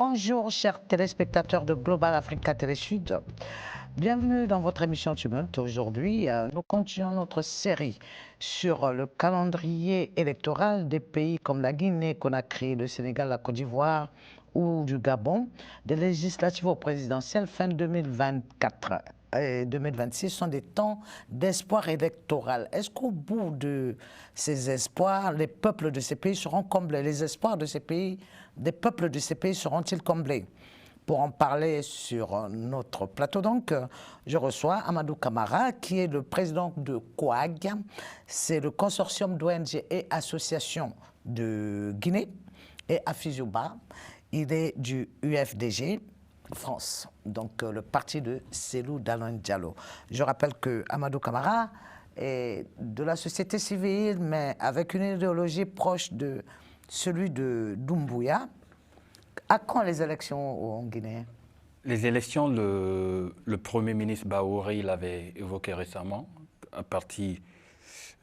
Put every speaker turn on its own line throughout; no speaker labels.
Bonjour, chers téléspectateurs de Global Africa Télé Sud. Bienvenue dans votre émission Tumulte. Aujourd'hui, nous continuons notre série sur le calendrier électoral des pays comme la Guinée, Conakry, le Sénégal, la Côte d'Ivoire ou du Gabon, des législatives au présidentiel fin 2024 et 2026 sont des temps d'espoir électoral. Est-ce qu'au bout de ces espoirs, les peuples de ces pays seront comblés? Les espoirs de ces pays, des peuples de ces pays seront-ils comblés? Pour en parler sur notre plateau, donc, je reçois Amadou Camara, qui est le président de COAG. C'est le consortium d'ONG et associations de Guinée, et Afizouba. Il est du UFDG France, donc le parti de Cellou Dalein Diallo. Je rappelle que Amadou Camara est de la société civile, mais avec une idéologie proche de celui de Doumbouya. À quand les élections en Guinée?
Les élections, le Premier ministre Bahouri l'avait évoqué récemment, à partir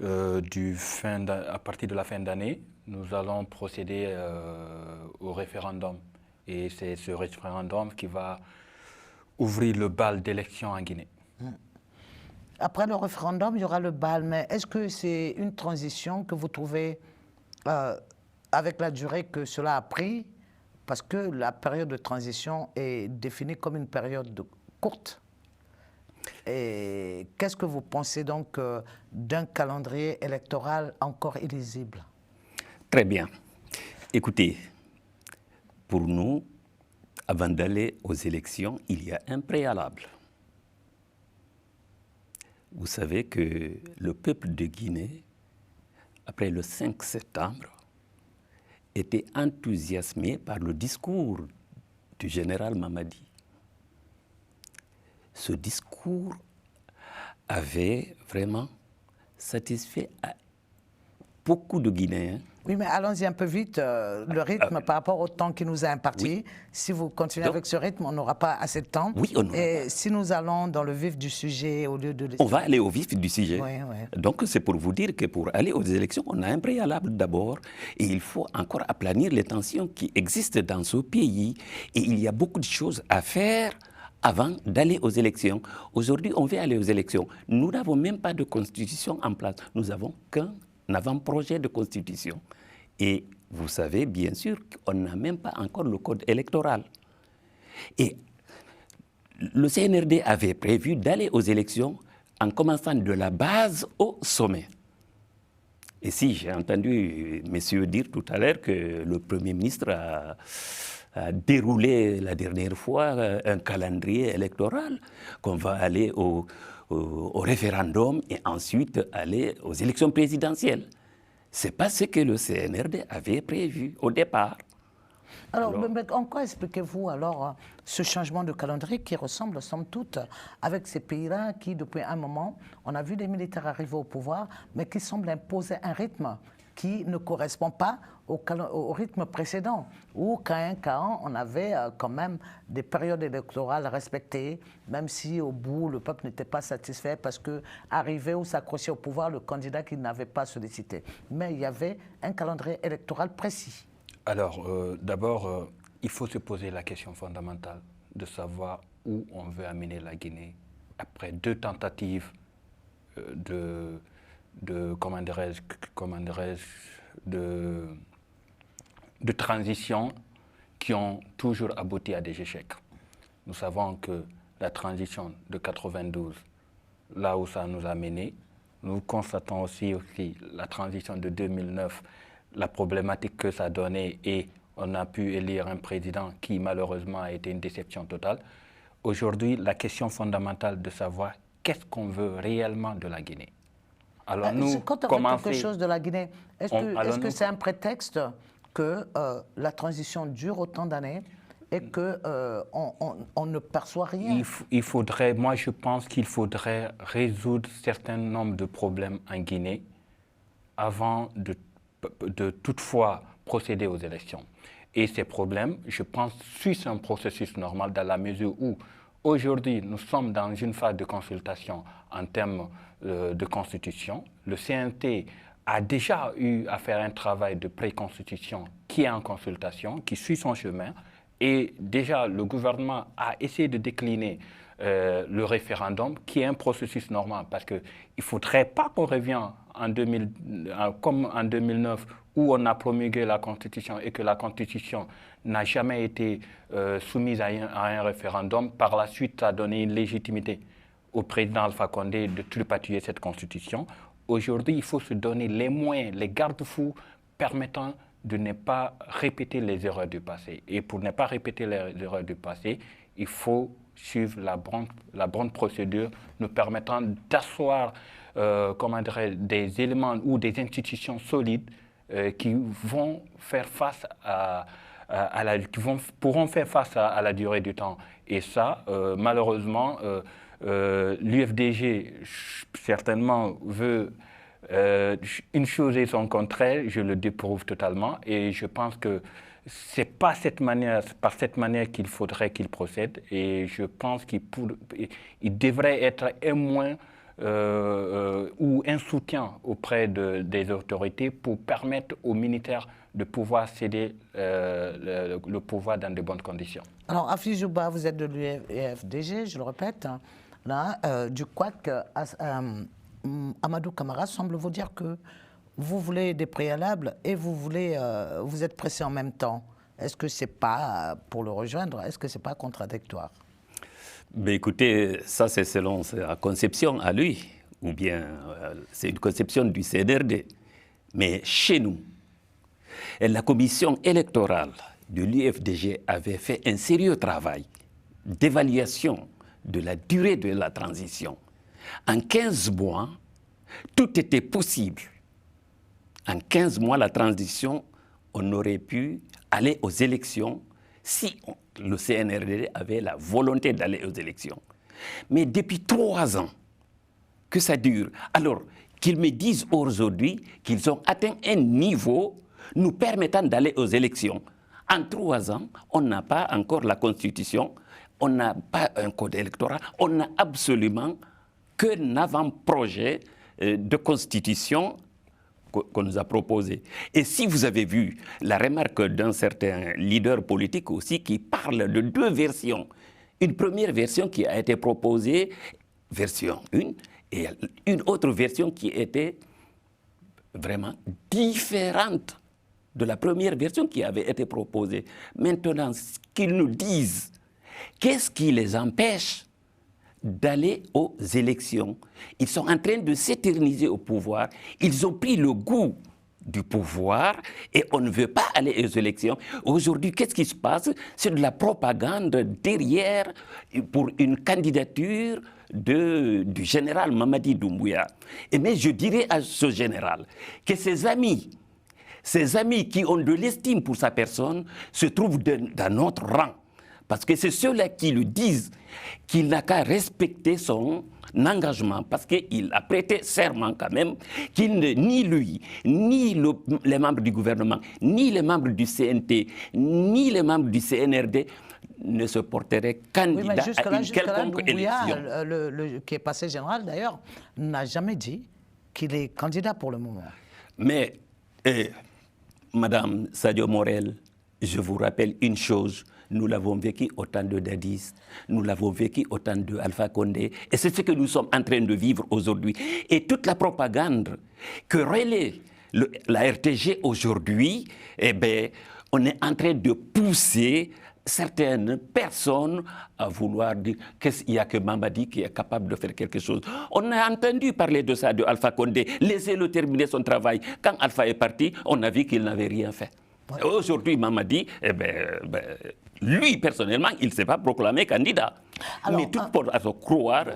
de la fin d'année, nous allons procéder au référendum. Et c'est ce référendum qui va ouvrir le bal d'élections en Guinée.
Après le référendum, il y aura le bal, mais est-ce que c'est une transition que vous trouvez, avec la durée que cela a pris, parce que la période de transition est définie comme une période courte? Et qu'est-ce que vous pensez donc d'un calendrier électoral encore illisible?
Très bien. Écoutez, pour nous, avant d'aller aux élections, il y a un préalable. Vous savez que le peuple de Guinée, après le 5 septembre, était enthousiasmé par le discours du général Mamadi. Ce discours avait vraiment satisfait beaucoup de Guinéens.
Oui, mais allons-y un peu vite. Le rythme par rapport au temps qui nous a imparti. Oui. Si vous continuez avec ce rythme, on n'aura pas assez de temps.
Oui, on n'aura pas.
Si nous allons dans le vif du sujet au lieu de...
On va aller au vif du sujet.
Oui, oui.
Donc, c'est pour vous dire que pour aller aux élections, on a un préalable d'abord. Et il faut encore aplanir les tensions qui existent dans ce pays. Et il y a beaucoup de choses à faire avant d'aller aux élections. Aujourd'hui, on veut aller aux élections. Nous n'avons même pas de constitution en place. Nous n'avons qu'un avant-projet de constitution. Et vous savez, bien sûr, qu'on n'a même pas encore le code électoral. Et le CNRD avait prévu d'aller aux élections en commençant de la base au sommet. Et si j'ai entendu messieurs dire tout à l'heure que le Premier ministre a déroulé la dernière fois un calendrier électoral, qu'on va aller au référendum et ensuite aller aux élections présidentielles. Ce n'est pas ce que le CNRD avait prévu au départ.
Alors, en quoi expliquez-vous alors ce changement de calendrier qui ressemble, somme toute, avec ces pays-là qui, depuis un moment, on a vu des militaires arriver au pouvoir, mais qui semblent imposer un rythme qui ne correspond pas au rythme précédent, où quand on avait quand même des périodes électorales respectées, même si au bout le peuple n'était pas satisfait parce que arrivait ou s'accrochait au pouvoir le candidat qu'il n'avait pas sollicité. Mais il y avait un calendrier électoral précis.
Alors, d'abord, il faut se poser la question fondamentale de savoir où on veut amener la Guinée après 2 tentatives de transition qui ont toujours abouti à des échecs. Nous savons que la transition de 92, là où ça nous a menés, nous constatons aussi la transition de 2009, la problématique que ça a donnée, et on a pu élire un président qui malheureusement a été une déception totale. Aujourd'hui, la question fondamentale de savoir qu'est-ce qu'on veut réellement de la Guinée.
Alors quand on veut quelque chose de la Guinée, est-ce que c'est un prétexte que la transition dure autant d'années et qu'on ne perçoit rien?
Moi je pense qu'il faudrait résoudre certains nombres de problèmes en Guinée avant de toutefois procéder aux élections. Et ces problèmes, je pense, suivent un processus normal dans la mesure où aujourd'hui nous sommes dans une phase de consultation en termes de constitution. Le CNT a déjà eu à faire un travail de pré-constitution qui est en consultation, qui suit son chemin. Et déjà, le gouvernement a essayé de décliner le référendum, qui est un processus normal, parce qu'il ne faudrait pas qu'on revienne comme en 2009, où on a promulgué la Constitution et que la Constitution n'a jamais été soumise à un référendum. Par la suite, ça a donné une légitimité au président Alpha Condé de tripatouiller cette Constitution. Aujourd'hui, il faut se donner les moyens, les garde-fous permettant de ne pas répéter les erreurs du passé. Et pour ne pas répéter les erreurs du passé, il faut suivre la bonne procédure nous permettant d'asseoir des éléments ou des institutions solides qui vont faire face pourront faire face à la durée du temps. Et ça, malheureusement, l'UFDG certainement veut une chose et son contraire, je le déprouve totalement, et je pense que c'est pas par cette manière qu'il faudrait qu'il procède, et je pense qu'il devrait être un moyen ou un soutien auprès des autorités pour permettre aux militaires de pouvoir céder le pouvoir dans de bonnes conditions.
Alors, Afy Jouba, vous êtes de l'UFDG, je le répète, hein, là, du QUAC. Amadou Camara semble vous dire que vous voulez des préalables et vous êtes pressé en même temps. Est-ce que c'est pas, pour le rejoindre, est-ce que c'est pas contradictoire?
Mais écoutez, ça c'est selon sa conception à lui, ou bien c'est une conception du CNRD. Mais chez nous, la commission électorale de l'UFDG avait fait un sérieux travail d'évaluation de la durée de la transition. En 15 mois, tout était possible. En 15 mois, la transition, on aurait pu aller aux élections si le CNRD avait la volonté d'aller aux élections. Mais depuis 3 ans que ça dure, alors qu'ils me disent aujourd'hui qu'ils ont atteint un niveau nous permettant d'aller aux élections. En 3 ans, on n'a pas encore la Constitution, on n'a pas un code électoral, on n'a absolument qu'un avant-projet de Constitution qu'on nous a proposé. Et si vous avez vu la remarque d'un certain leader politique aussi qui parle de 2 versions, une première version qui a été proposée, version 1, et une autre version qui était vraiment différente de la première version qui avait été proposée. Maintenant, qu'ils nous disent, qu'est-ce qui les empêche d'aller aux élections? Ils sont en train de s'éterniser au pouvoir. Ils ont pris le goût du pouvoir et on ne veut pas aller aux élections. Aujourd'hui, qu'est-ce qui se passe? C'est de la propagande derrière pour une candidature du général Mamadi Doumbouya. Mais je dirais à ce général que ses amis qui ont de l'estime pour sa personne se trouvent dans notre rang. Parce que c'est ceux-là qui lui disent qu'il n'a qu'à respecter son engagement, parce qu'il a prêté serment quand même, ni lui, ni les membres du gouvernement, ni les membres du CNT, ni les membres du CNRD ne se porteraient candidats à une quelconque élection.
Qui est passé général d'ailleurs, n'a jamais dit qu'il est candidat pour le moment.
Mais, Madame Sadio Morel, je vous rappelle une chose. Nous l'avons vécu au temps de Dadis, nous l'avons vécu au temps de Alpha Condé, et c'est ce que nous sommes en train de vivre aujourd'hui. Et toute la propagande que relaie la RTG aujourd'hui, on est en train de pousser certaines personnes à vouloir dire qu'il n'y a que Mamadi qui est capable de faire quelque chose. On a entendu parler de ça de Alpha Condé, laissez-le terminer son travail. Quand Alpha est parti, on a vu qu'il n'avait rien fait. Ouais. Aujourd'hui, Mamadi, lui, personnellement, il ne s'est pas proclamé candidat. Alors, mais tout pour croire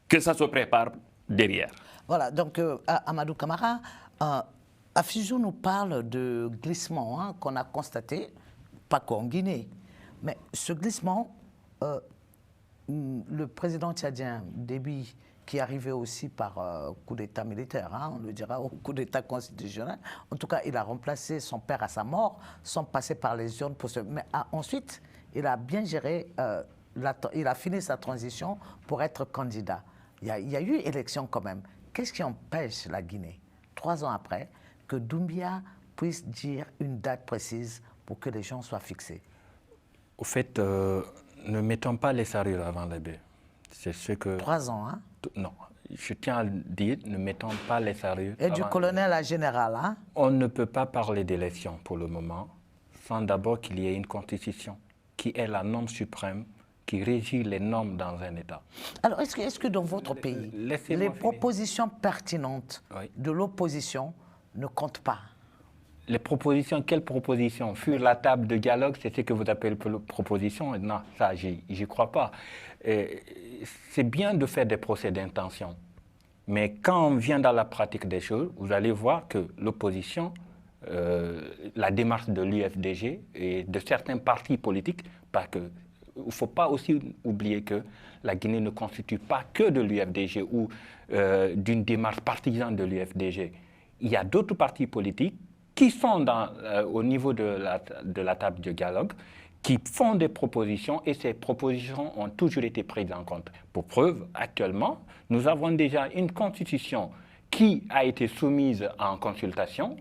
que ça se prépare derrière.
Voilà, donc Amadou Camara, Afizou nous parle de glissement qu'on a constaté, pas qu'en Guinée. Mais ce glissement, le président tchadien Déby, qui est arrivé aussi par coup d'État militaire, on le dira, au coup d'État constitutionnel. En tout cas, il a remplacé son père à sa mort, sans passer par les urnes. Mais ensuite, il a bien géré, il a fini sa transition pour être candidat. Il y a eu élection quand même. Qu'est-ce qui empêche la Guinée, 3 ans après, que Doumbouya puisse dire une date précise pour que les gens soient fixés?
Au fait, ne mettons pas les charrues avant les bœufs. C'est ce que...
3 ans, hein?
Non, je tiens à le dire, ne mettons pas les charrues
Et du
avant
colonel à général, hein?
On ne peut pas parler d'élection pour le moment sans d'abord qu'il y ait une constitution qui est la norme suprême qui régit les normes dans un État.
Alors, est-ce que dans votre pays, les propositions pertinentes de l'opposition ne comptent pas?
Les propositions, quelles propositions? Sur la table de dialogue, c'est ce que vous appelez proposition? Non, ça, j'y crois pas. C'est bien de faire des procès d'intention. Mais quand on vient dans la pratique des choses, vous allez voir que l'opposition, la démarche de l'UFDG et de certains partis politiques, parce que il ne faut pas aussi oublier que la Guinée ne constitue pas que de l'UFDG ou d'une démarche partisane de l'UFDG. Il y a d'autres partis politiques qui sont au niveau de la table de dialogue, qui font des propositions et ces propositions ont toujours été prises en compte. Pour preuve, actuellement, nous avons déjà une constitution qui a été soumise en consultation,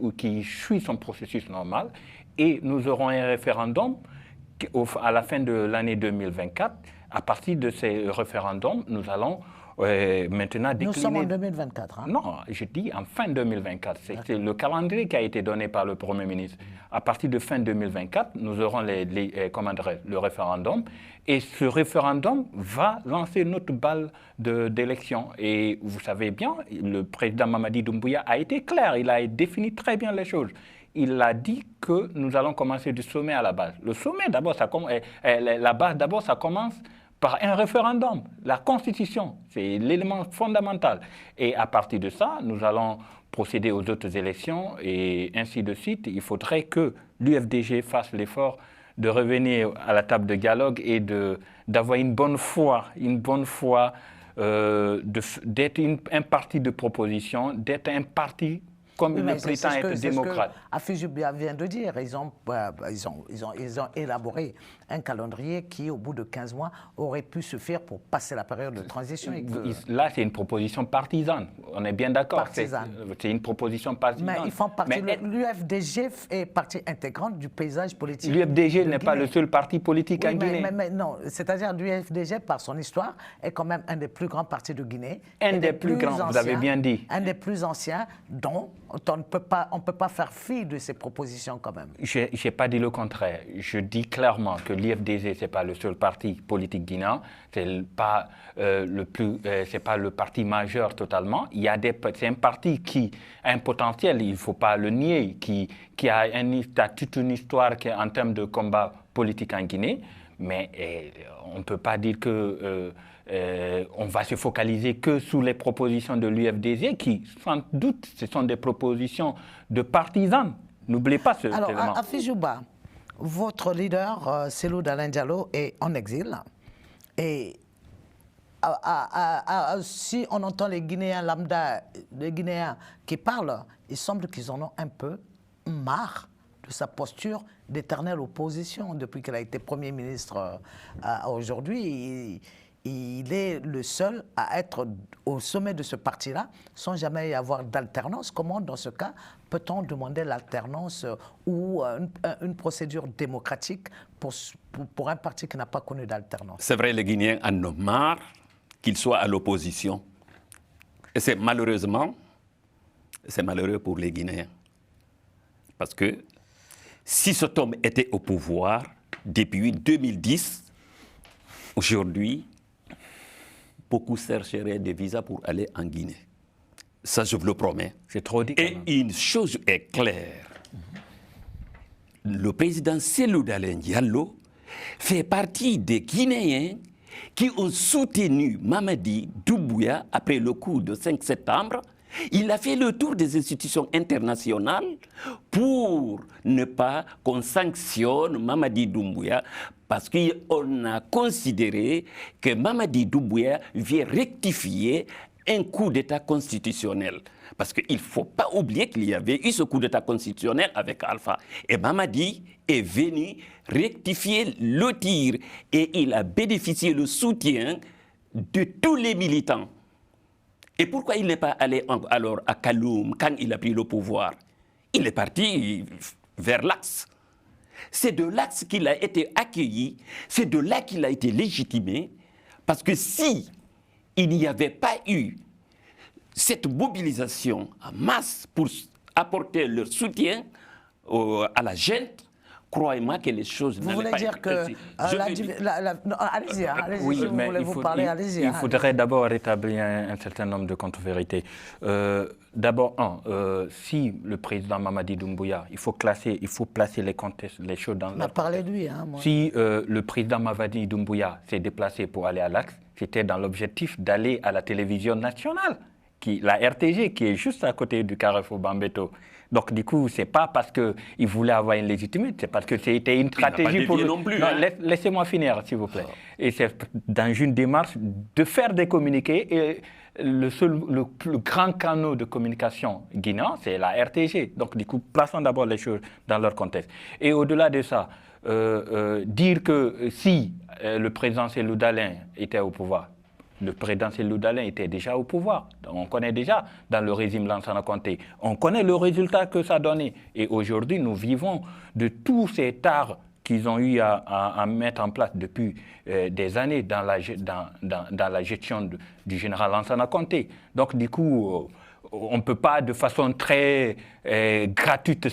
ou qui suit son processus normal, et nous aurons un référendum à la fin de l'année 2024. À partir de ces référendums, nous allons maintenant décliner...
Nous sommes en 2024. Hein?
Non, je dis en fin 2024. C'est le calendrier qui a été donné par le Premier ministre. À partir de fin 2024, nous aurons le référendum. Et ce référendum va lancer notre balle d'élection. Et vous savez bien, le président Mamadi Doumbouya a été clair. Il a défini très bien les choses. Il a dit que nous allons commencer du sommet à la base. Le sommet, d'abord, la base, d'abord, ça commence par un référendum. La Constitution, c'est l'élément fondamental. Et à partir de ça, nous allons procéder aux autres élections et ainsi de suite. Il faudrait que l'UFDG fasse l'effort de revenir à la table de dialogue et d'avoir une bonne foi, d'être un parti de proposition, d'être un parti comme il le prétend être démocrate.
Afijouba vient de dire, ils ont élaboré un calendrier qui, au bout de 15 mois, aurait pu suffire pour passer la période de transition.
Là, c'est une proposition partisane. On est bien d'accord. C'est une proposition partisane.
Mais ils font partie. L'UFDG est partie intégrante du paysage politique.
L'UFDG n'est pas le seul parti politique en Guinée.
Mais non, c'est-à-dire l'UFDG, par son histoire, est quand même un des plus grands partis de Guinée.
Un des plus grands, vous avez bien dit.
Un des plus anciens, dont on ne peut pas faire fi de ces propositions quand même.
Je n'ai pas dit le contraire. Je dis clairement que l'IFDG, ce n'est pas le seul parti politique guinéen. Ce n'est pas, pas le parti majeur totalement. C'est un parti qui a un potentiel, il ne faut pas le nier, qui a toute une histoire en termes de combat politique en Guinée. Mais on ne peut pas dire que... on va se focaliser que sur les propositions de l'UFDG qui, sans doute, ce sont des propositions de partisans. N'oubliez pas ce élément.
Alors, Afijouba, votre leader, Cellou Dalein Diallo, est en exil. Et si on entend les Guinéens lambda, les Guinéens qui parlent, il semble qu'ils en ont un peu marre de sa posture d'éternelle opposition. Depuis qu'il a été Premier ministre aujourd'hui, il est le seul à être au sommet de ce parti-là sans jamais y avoir d'alternance. Comment, dans ce cas, peut-on demander l'alternance ou une procédure démocratique pour un parti qui n'a pas connu d'alternance?
C'est vrai, les Guinéens en ont marre qu'il soit à l'opposition. Et c'est malheureux pour les Guinéens. Parce que si cet homme était au pouvoir depuis 2010, aujourd'hui, beaucoup chercheraient des visas pour aller en Guinée. Ça, je vous le promets.
C'est trop dit.
Et une chose est claire. Le président Cellou Dalein Diallo fait partie des Guinéens qui ont soutenu Mamadi Doumbouya après le coup du 5 septembre. Il a fait le tour des institutions internationales pour ne pas qu'on sanctionne Mamadi Doumbouya parce qu'on a considéré que Mamadi Doumbouya vient rectifier un coup d'État constitutionnel. Parce qu'il ne faut pas oublier qu'il y avait eu ce coup d'État constitutionnel avec Alpha. Et Mamadi est venu rectifier le tir et il a bénéficié du soutien de tous les militants. Et pourquoi il n'est pas allé alors à Kaloum quand il a pris le pouvoir? Il est parti vers l'axe. C'est de là qu'il a été accueilli, c'est de là qu'il a été légitimé, parce que si il n'y avait pas eu cette mobilisation en masse pour apporter leur soutien à la gente, croyez-moi que les choses n'allaient pas être ainsi.
Allez-y, allez-y,
Oui,
si vous
mais
voulez vous parler, allez-y.
Il faudrait d'abord rétablir un certain nombre de contre-vérités. D'abord, si le président Mamadi Doumbouya, il faut placer les choses dans
On a
leur
parlé
contexte.
de lui. Hein, moi.
Si le président Mamadi Doumbouya s'est déplacé pour aller à l'Axe, c'était dans l'objectif d'aller à la télévision nationale, la RTG, qui est juste à côté du Carrefour Bambeto. Donc, du coup, ce n'est pas parce qu'il voulait avoir une légitimité, c'est parce que c'était une stratégie pour...
Non plus,
non,
hein.
Laissez-moi finir, s'il vous plaît. Et c'est dans une démarche de faire des communiqués. Et le plus grand canal de communication guinéen, c'est la RTG. Donc, du coup, plaçons d'abord les choses dans leur contexte. Et au-delà de ça, dire que si le président Cellou Dalein était au pouvoir, le président Cellou Dalein était déjà au pouvoir. On connaît déjà dans le régime Lansana Conté. On connaît le résultat que ça donnait. Et aujourd'hui, nous vivons de tous ces tares qu'ils ont eu à mettre en place depuis des années dans la gestion du général Lansana Conté. Donc, du coup, on ne peut pas de façon très gratuite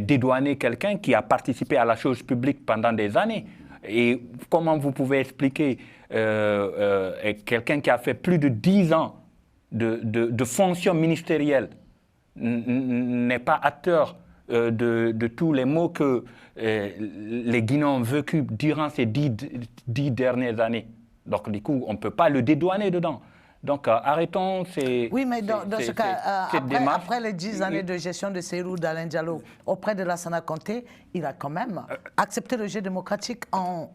dédouaner quelqu'un qui a participé à la chose publique pendant des années. Et comment vous pouvez expliquer quelqu'un qui a fait plus de 10 ans de fonctions ministérielles n'est pas acteur de tous les maux que les Guinéens ont vécu durant ces 10 dernières années. Donc, du coup, on ne peut pas le dédouaner dedans. Donc, arrêtons ces...
Oui, mais dans ce cas, après les 10 années de gestion de Cellou Dalein Diallo auprès de Lansana Conté, il a quand même accepté le jeu démocratique en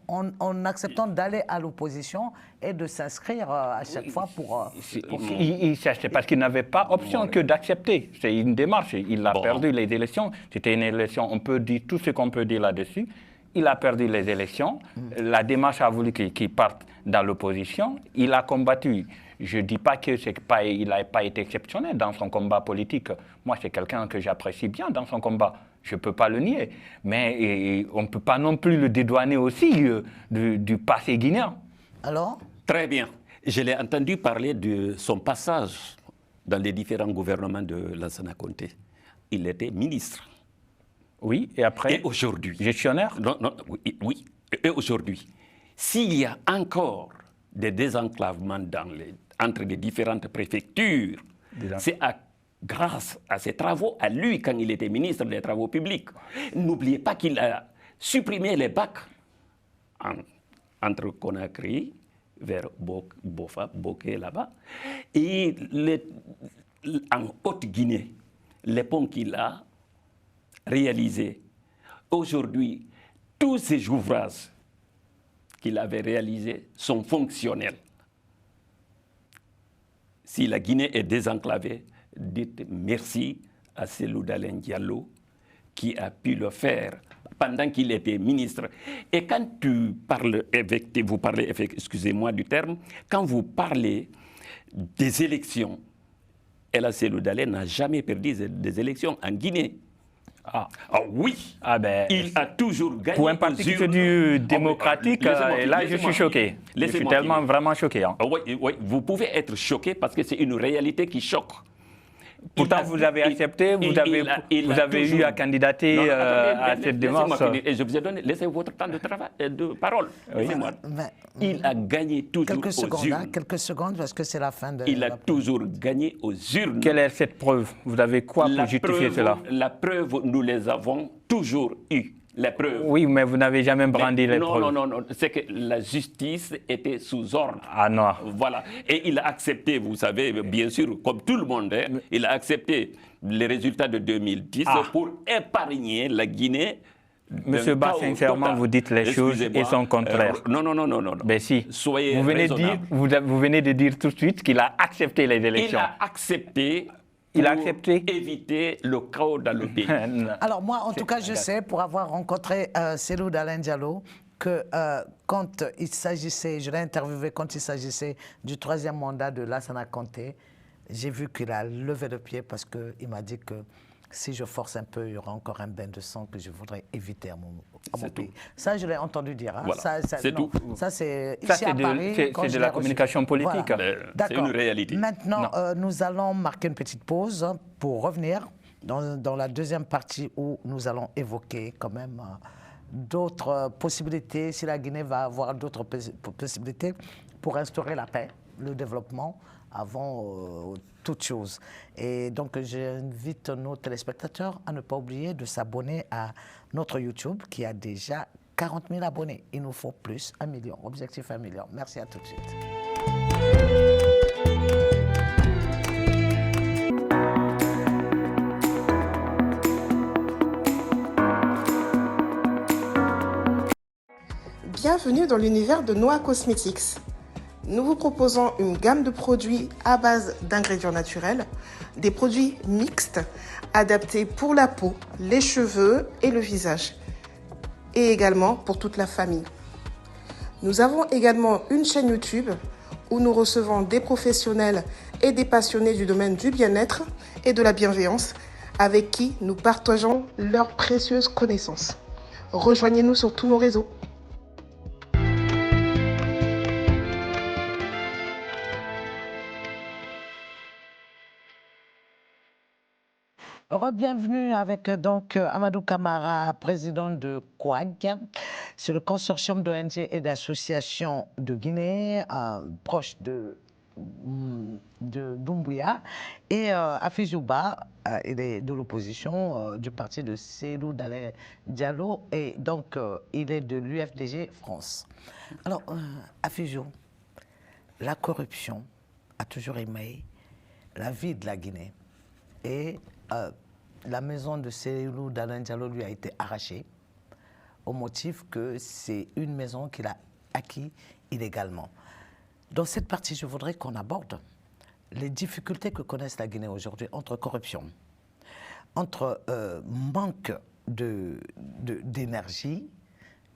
acceptant d'aller à l'opposition et de s'inscrire à chaque fois pour...
C'est parce qu'il n'avait pas option que d'accepter. C'est une démarche. Il a perdu les élections. C'était une élection, on peut dire tout ce qu'on peut dire là-dessus. Il a perdu les élections. La démarche a voulu qu'il parte dans l'opposition. Il a combattu. Je ne dis pas qu'il n'a pas été exceptionnel dans son combat politique. Moi, c'est quelqu'un que j'apprécie bien dans son combat. Je ne peux pas le nier. Mais on ne peut pas non plus le dédouaner aussi du passé guinéen.
Alors ?
Très bien. Je l'ai entendu parler de son passage dans les différents gouvernements de Lansana Conté. Il était ministre.
Oui, et après,
et aujourd'hui,
gestionnaire.
Oui. Et aujourd'hui, s'il y a encore des désenclavements entre les différentes préfectures, c'est grâce à ses travaux, à lui, quand il était ministre des Travaux publics. N'oubliez pas qu'il a supprimé les bacs entre Conakry, vers Bofa, Boké, là-bas, et en Haute-Guinée, les ponts qu'il a réalisés. Aujourd'hui, tous ces ouvrages qu'il avait réalisés sont fonctionnels. Si la Guinée est désenclavée, dites merci à Cellou Dalein Diallo qui a pu le faire pendant qu'il était ministre. Et quand vous parlez, excusez-moi du terme, quand vous parlez des élections, El Cellou Dalein n'a jamais perdu des élections en Guinée. Oui, il a toujours gagné.
Pour un parti qui fait du démocratique, et là je suis choqué. Je suis tellement vraiment choqué. Hein.
Oui, vous pouvez être choqué parce que c'est une réalité qui choque.
Pourtant, vous avez accepté, vous avez eu à candidater à cette démarche.
Et je vous ai donné, laissez votre temps de parole. Laissez-moi. Il a gagné toujours aux urnes.
Quelques secondes, parce que c'est la fin de...
Il a toujours gagné aux urnes.
Quelle est cette preuve? Vous avez quoi pour justifier cela?
La preuve, nous les avons toujours eues. Les preuves.
Oui, mais vous n'avez jamais brandi les preuves.
Non. C'est que la justice était sous ordre.
Ah non.
Voilà. Et il a accepté, vous savez, bien sûr, comme tout le monde, il a accepté les résultats de 2010 pour épargner la Guinée.
Monsieur Ba, sincèrement, vous dites les choses et son contraire.
Non.
Ben si.
Soyez
vous venez de dire tout de suite qu'il a accepté les élections.
Il a accepté. Éviter le chaos dans le pays.
Alors moi, en tout cas, je sais, pour avoir rencontré Cellou Dalein Diallo, que quand il s'agissait, je l'ai interviewé quand il s'agissait du 3e mandat de Lansana Conté, j'ai vu qu'il a levé le pied parce qu'il m'a dit que si je force un peu, il y aura encore un bain de sang que je voudrais éviter à mon pays.
Tout.
Ça, je l'ai entendu dire. Hein.
Voilà. C'est tout.
Ça, c'est ici à Paris.
C'est de la communication politique.
Voilà.
C'est une réalité.
Maintenant, nous allons marquer une petite pause pour revenir dans la deuxième partie où nous allons évoquer quand même d'autres possibilités, si la Guinée va avoir d'autres possibilités pour instaurer la paix, le développement avant toute chose. Et donc, j'invite nos téléspectateurs à ne pas oublier de s'abonner à notre YouTube qui a déjà 40 000 abonnés. Il nous faut plus, 1 million, objectif 1 million. Merci, à tout de suite.
Bienvenue dans l'univers de Noah Cosmetics. Nous vous proposons une gamme de produits à base d'ingrédients naturels, des produits mixtes adaptés pour la peau, les cheveux et le visage, et également pour toute la famille. Nous avons également une chaîne YouTube où nous recevons des professionnels et des passionnés du domaine du bien-être et de la bienveillance avec qui nous partageons leurs précieuses connaissances. Rejoignez-nous sur tous nos réseaux.
Bienvenue avec donc Amadou Camara, président de COAG. C'est le consortium d'ONG et d'associations de Guinée, proche de Doumbouya. Et Afijouba, il est de l'opposition du parti de Cellou Dalein Diallo. Et donc, il est de l'UFDG France. Alors, Afijou, la corruption a toujours émaillé la vie de la Guinée. Et la maison de Cellou Dalein Diallo lui a été arrachée au motif que c'est une maison qu'il a acquise illégalement. Dans cette partie, je voudrais qu'on aborde les difficultés que connaissent la Guinée aujourd'hui entre corruption, entre manque d'énergie,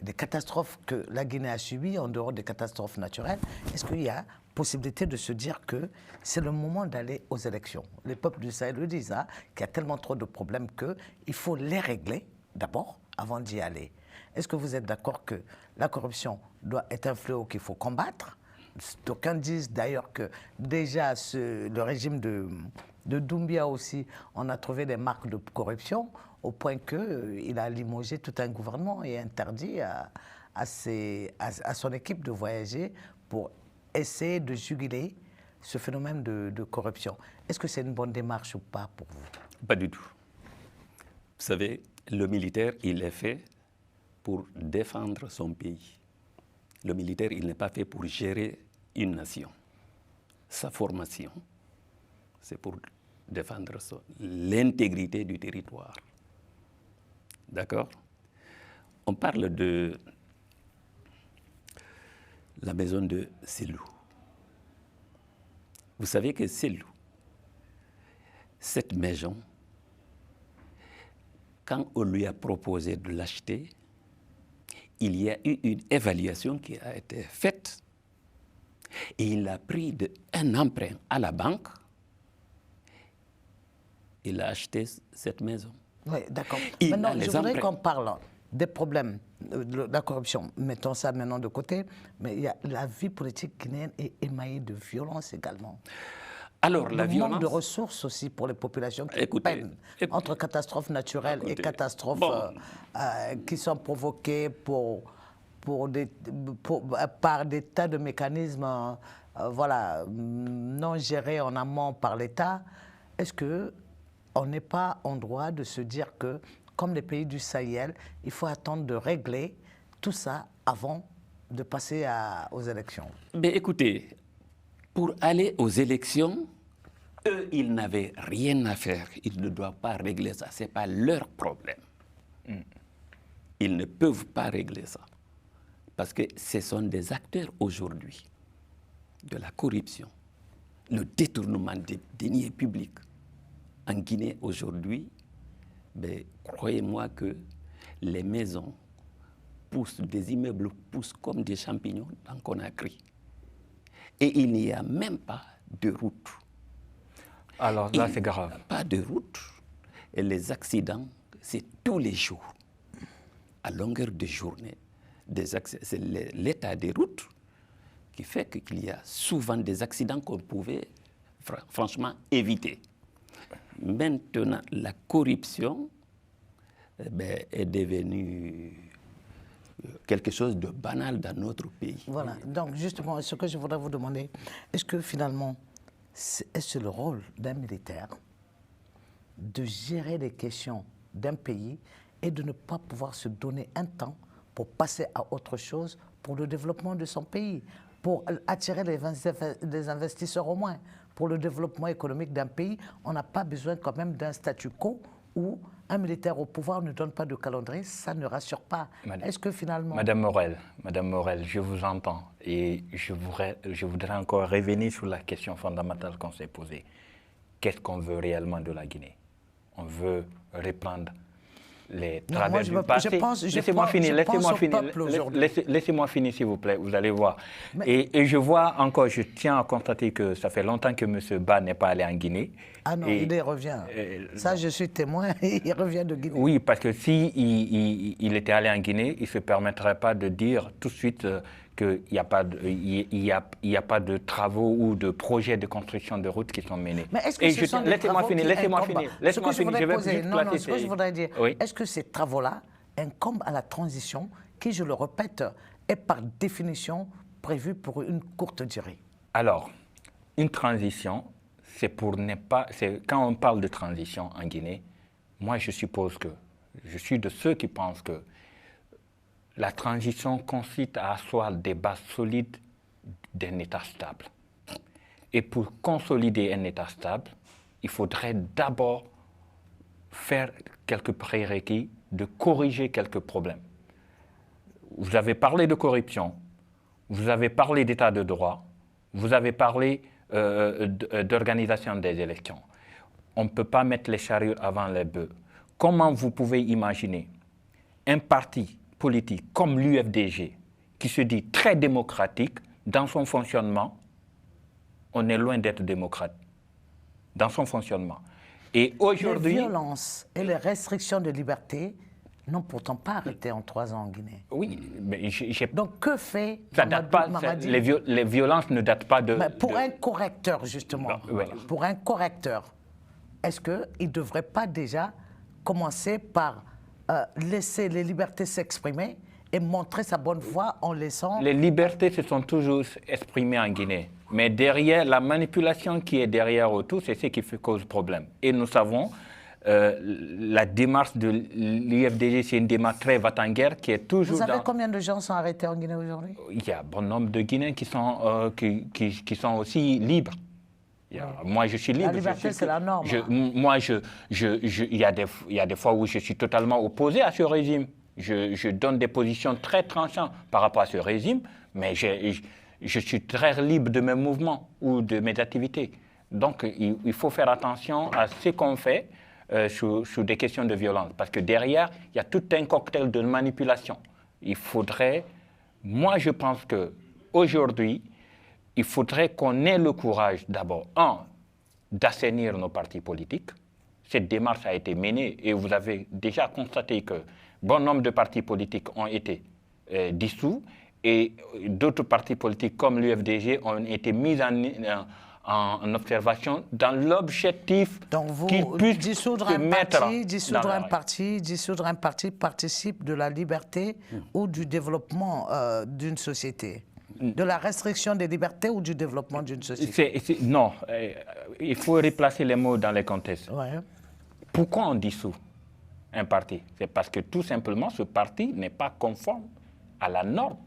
des catastrophes que la Guinée a subies en dehors des catastrophes naturelles. Est-ce qu'il y a possibilité de se dire que c'est le moment d'aller aux élections? Les peuples du Sahel le disent, hein, qu'il y a tellement trop de problèmes qu'il faut les régler d'abord avant d'y aller. Est-ce que vous êtes d'accord que la corruption doit être un fléau qu'il faut combattre? D'aucuns disent d'ailleurs que déjà le régime de Doumbia aussi, on a trouvé des marques de corruption au point qu'il a limogé tout un gouvernement et interdit à son équipe de voyager pour essayer de juguler ce phénomène de corruption. Est-ce que c'est une bonne démarche ou pas pour vous?
Pas du tout. Vous savez, le militaire, il est fait pour défendre son pays. Le militaire, il n'est pas fait pour gérer une nation. Sa formation, c'est pour défendre l'intégrité du territoire. D'accord? On parle de la maison de Cellou. Vous savez que Cellou, cette maison, quand on lui a proposé de l'acheter, il y a eu une évaluation qui a été faite et il a pris un emprunt à la banque. Il a acheté cette maison.
Oui, d'accord. Maintenant, je voudrais qu'on parle des problèmes de la corruption. Mettons ça maintenant de côté, mais la vie politique guinéenne est émaillée de violence également.
Alors, la violence...
manque de ressources aussi pour les populations qui peinent entre catastrophes naturelles et catastrophes qui sont provoquées par des tas de mécanismes non gérés en amont par l'État. Est-ce qu'on n'est pas en droit de se dire que, comme les pays du Sahel, il faut attendre de régler tout ça avant de passer aux élections?
Mais écoutez, pour aller aux élections, eux, ils n'avaient rien à faire. Ils ne doivent pas régler ça. Ce n'est pas leur problème. Ils ne peuvent pas régler ça. Parce que ce sont des acteurs aujourd'hui de la corruption, le détournement des deniers publics. En Guinée aujourd'hui, croyez-moi que les maisons poussent, des immeubles poussent comme des champignons dans Conakry. Et il n'y a même pas de route.
Alors là, c'est grave.
Pas de route. Et les accidents, c'est tous les jours, à longueur de journée. C'est l'état des routes qui fait qu'il y a souvent des accidents qu'on pouvait franchement éviter. Maintenant, la corruption est devenue quelque chose de banal dans notre pays.
Voilà, donc justement, ce que je voudrais vous demander, est-ce que finalement, est-ce le rôle d'un militaire de gérer les questions d'un pays et de ne pas pouvoir se donner un temps pour passer à autre chose pour le développement de son pays, pour attirer les investisseurs au moins, pour le développement économique d'un pays? On n'a pas besoin quand même d'un statu quo où un militaire au pouvoir ne donne pas de calendrier, ça ne rassure pas. Est-ce que finalement...
Madame Morel, je vous entends et je voudrais encore revenir sur la question fondamentale qu'on s'est posée. Qu'est-ce qu'on veut réellement de la Guinée? On veut reprendre les travers du passé. Laissez-moi finir, laissez-moi finir s'il vous plaît, vous allez voir. Et je vois encore, je tiens à constater que ça fait longtemps que M. Ba n'est pas allé en Guinée.
Ah non, il revient. Ça, je suis témoin, il revient de Guinée.
Oui, parce que s'il était allé en Guinée, il ne se permettrait pas de dire tout de suite qu'il n'y a pas de travaux ou de projets de construction de routes qui sont menés.
Mais est-ce que
laissez-moi finir, je vais juste placer.
Ce que je voudrais dire, est-ce que ces travaux-là incombent à la transition qui, je le répète, est par définition prévue pour une courte durée?
Alors, une transition, quand on parle de transition en Guinée, moi je suppose que, je suis de ceux qui pensent que la transition consiste à asseoir des bases solides d'un État stable. Et pour consolider un État stable, il faudrait d'abord faire quelques prérequis, de corriger quelques problèmes. Vous avez parlé de corruption, vous avez parlé d'état de droit, vous avez parlé d'organisation des élections. On ne peut pas mettre les charrues avant les bœufs. Comment vous pouvez imaginer un parti politique comme l'UFDG, qui se dit très démocratique dans son fonctionnement? On est loin d'être démocrate dans son fonctionnement. Et aujourd'hui,
les violences et les restrictions de liberté n'ont pourtant pas arrêté en 3 ans en Guinée.
Oui, mais
donc que fait
ça date pas, les violences ne datent pas de...
Mais pour un correcteur, justement, pour un correcteur, est-ce qu'il ne devrait pas déjà commencer par laisser les libertés s'exprimer et montrer sa bonne voie en laissant...
Les libertés se sont toujours exprimées en Guinée. Mais derrière, la manipulation qui est derrière autour, c'est ce qui cause problème. Et nous savons, la démarche de l'UFDG, c'est une démarche très va-t-en-guerre qui est toujours...
Vous savez combien de gens sont arrêtés en Guinée aujourd'hui?
Il y a un bon nombre de Guinéens qui sont aussi libres. Moi, je suis libre.
La liberté, c'est la norme.
Il y a des fois où je suis totalement opposé à ce régime. Je donne des positions très tranchantes par rapport à ce régime, mais je suis très libre de mes mouvements ou de mes activités. Donc, il faut faire attention à ce qu'on fait sur des questions de violence, parce que derrière, il y a tout un cocktail de manipulation. Moi, je pense qu'aujourd'hui, il faudrait qu'on ait le courage, d'abord, d'assainir nos partis politiques. Cette démarche a été menée et vous avez déjà constaté que bon nombre de partis politiques ont été dissous et d'autres partis politiques comme l'UFDG ont été mis en observation dans l'objectif qu'ils puissent
dissoudre un parti participe de la liberté ou du développement d'une société. De la restriction des libertés ou du développement d'une société?
Non, il faut replacer les mots dans les contextes.
Ouais.
Pourquoi on dissout un parti? C'est parce que tout simplement ce parti n'est pas conforme à la norme.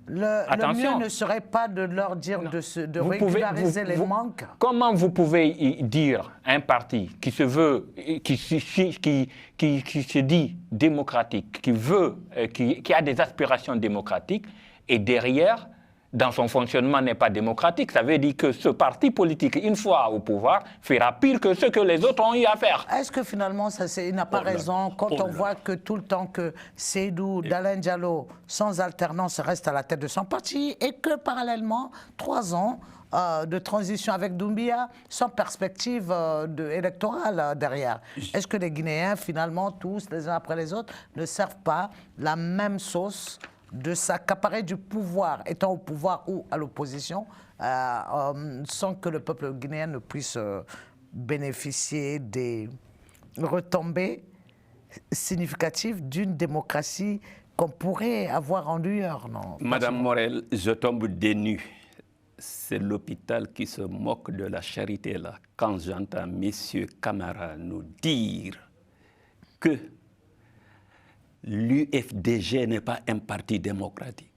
Le mieux ne serait pas de leur dire de régulariser les manques?
Comment vous pouvez dire à un parti qui se veut, qui se dit démocratique, qui a des aspirations démocratiques, et derrière, dans son fonctionnement n'est pas démocratique, ça veut dire que ce parti politique, une fois au pouvoir, fera pire que ce que les autres ont eu à faire.
Est-ce que finalement, il n'a pas raison quand on voit que tout le temps que Seydou, Dalein Diallo, sans alternance, reste à la tête de son parti et que parallèlement, 3 ans, de transition avec Doumbia sans perspective électorale derrière. Est-ce que les Guinéens, finalement, tous les uns après les autres, ne servent pas la même sauce de s'accaparer du pouvoir, étant au pouvoir ou à l'opposition, sans que le peuple guinéen ne puisse bénéficier des retombées significatives d'une démocratie qu'on pourrait avoir en lueur, non?
Madame Morel, je tombe des nues. C'est l'hôpital qui se moque de la charité, là. Quand j'entends messieurs Camara nous dire que l'UFDG n'est pas un parti démocratique.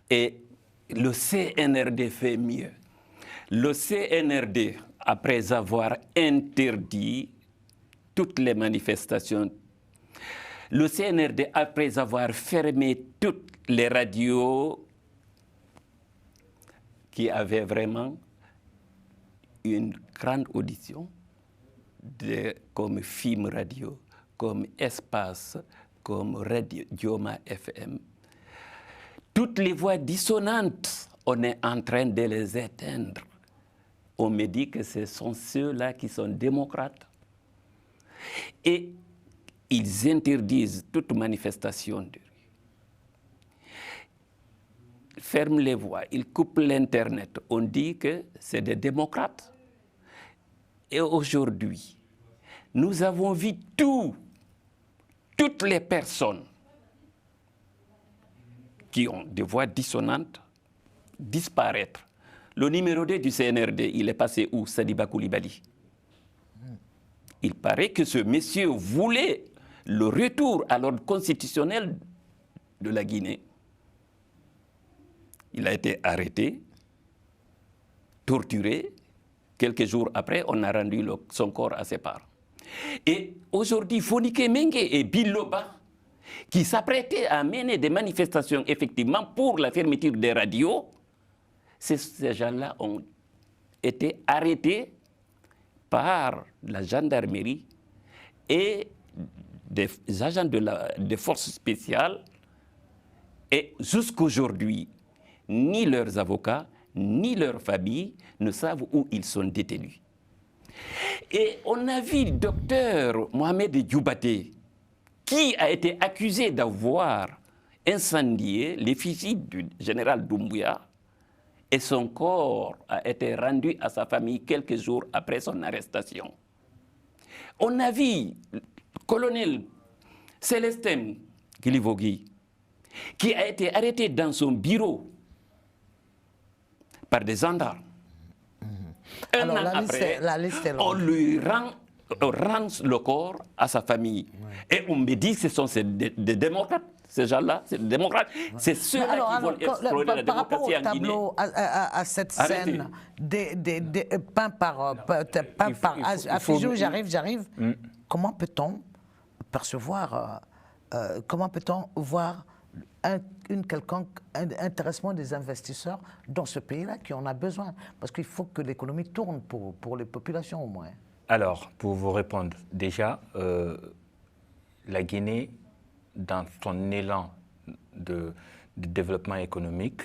Et le CNRD fait mieux. Le CNRD, après avoir interdit toutes les manifestations, le CNRD, après avoir fermé toutes les radios qui avaient vraiment une grande audition, comme Film Radio, comme Espace, comme Radio Dioma FM, toutes les voix dissonantes, on est en train de les éteindre. On me dit que ce sont ceux-là qui sont démocrates. Et ils interdisent toute manifestation de rue. Ferment les voies, ils coupent l'Internet. On dit que c'est des démocrates. Et aujourd'hui, nous avons vu toutes les personnes qui ont des voix dissonantes disparaître. Le numéro 2 du CNRD, il est passé où? Sadiba Koulibaly. Il paraît que ce monsieur voulait le retour à l'ordre constitutionnel de la Guinée. Il a été arrêté, torturé. Quelques jours après, on a rendu son corps à ses parents. Et aujourd'hui, Fonike Mengue et Biloba, qui s'apprêtaient à mener des manifestations effectivement pour la fermeture des radios, ces gens-là ont été arrêtés par la gendarmerie et des agents des forces spéciales. Et jusqu'aujourd'hui, ni leurs avocats, ni leurs familles ne savent où ils sont détenus. Et on a vu le docteur Mohamed Dioubate, qui a été accusé d'avoir incendié l'effigie du général Doumbouya, et son corps a été rendu à sa famille quelques jours après son arrestation. On a vu le colonel Célestin Guilivogui, qui a été arrêté dans son bureau par des gendarmes. Un an après, on lui rend le corps à sa famille. Ouais. Et on me dit que ce sont des démocrates, ces gens-là, c'est des démocrates. Ouais. C'est ceux-là qui veulent explorer la démocratie en Guinée.
À cette scène peint par Afijou, j'arrive. Comment peut-on percevoir, comment peut-on voir un quelconque intéressement des investisseurs dans ce pays-là qui en a besoin? Parce qu'il faut que l'économie tourne pour les populations au moins.
Alors, pour vous répondre, déjà, la Guinée, dans son élan de développement économique,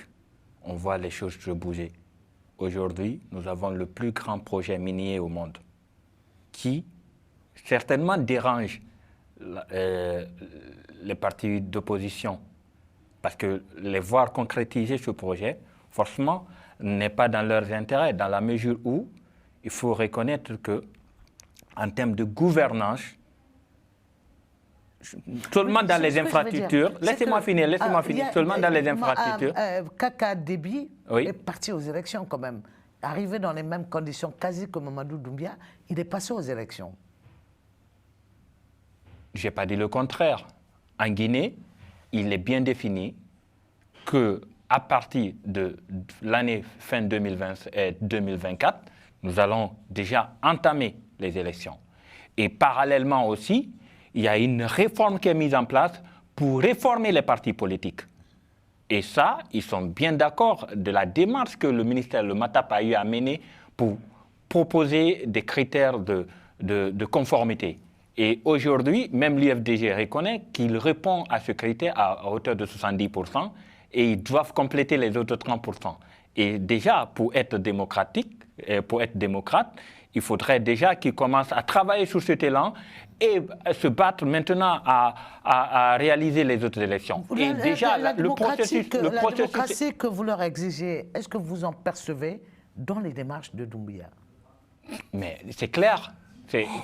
on voit les choses se bouger. Aujourd'hui, nous avons le plus grand projet minier au monde qui certainement dérange les partis d'opposition, parce que les voir concrétiser ce projet, forcément, n'est pas dans leurs intérêts, dans la mesure où il faut reconnaître que, en termes de gouvernance, seulement dans les infrastructures, laissez-moi finir, seulement dans les infrastructures.
Kaka Déby est parti aux élections quand même. Arrivé dans les mêmes conditions quasi que Mamadou Doumbia, il est passé aux élections.
Je n'ai pas dit le contraire. En Guinée, il est bien défini qu'à partir de l'année fin 2020 et 2024, nous allons déjà entamer les élections. Et parallèlement aussi, il y a une réforme qui est mise en place pour réformer les partis politiques. Et ça, ils sont bien d'accord de la démarche que le ministère, le MATAP, a eu à mener pour proposer des critères de conformité. Et aujourd'hui, même l'UFDG reconnaît qu'il répond à ce critère à hauteur de 70%, et ils doivent compléter les autres 30%. Et déjà, pour être démocratique, pour être démocrate, il faudrait déjà qu'ils commencent à travailler sur cet élan et se battre maintenant à réaliser les autres élections. Et déjà,
la démocratie que vous leur exigez, est-ce que vous en percevez dans les démarches de Doumbouya?
Mais c'est clair,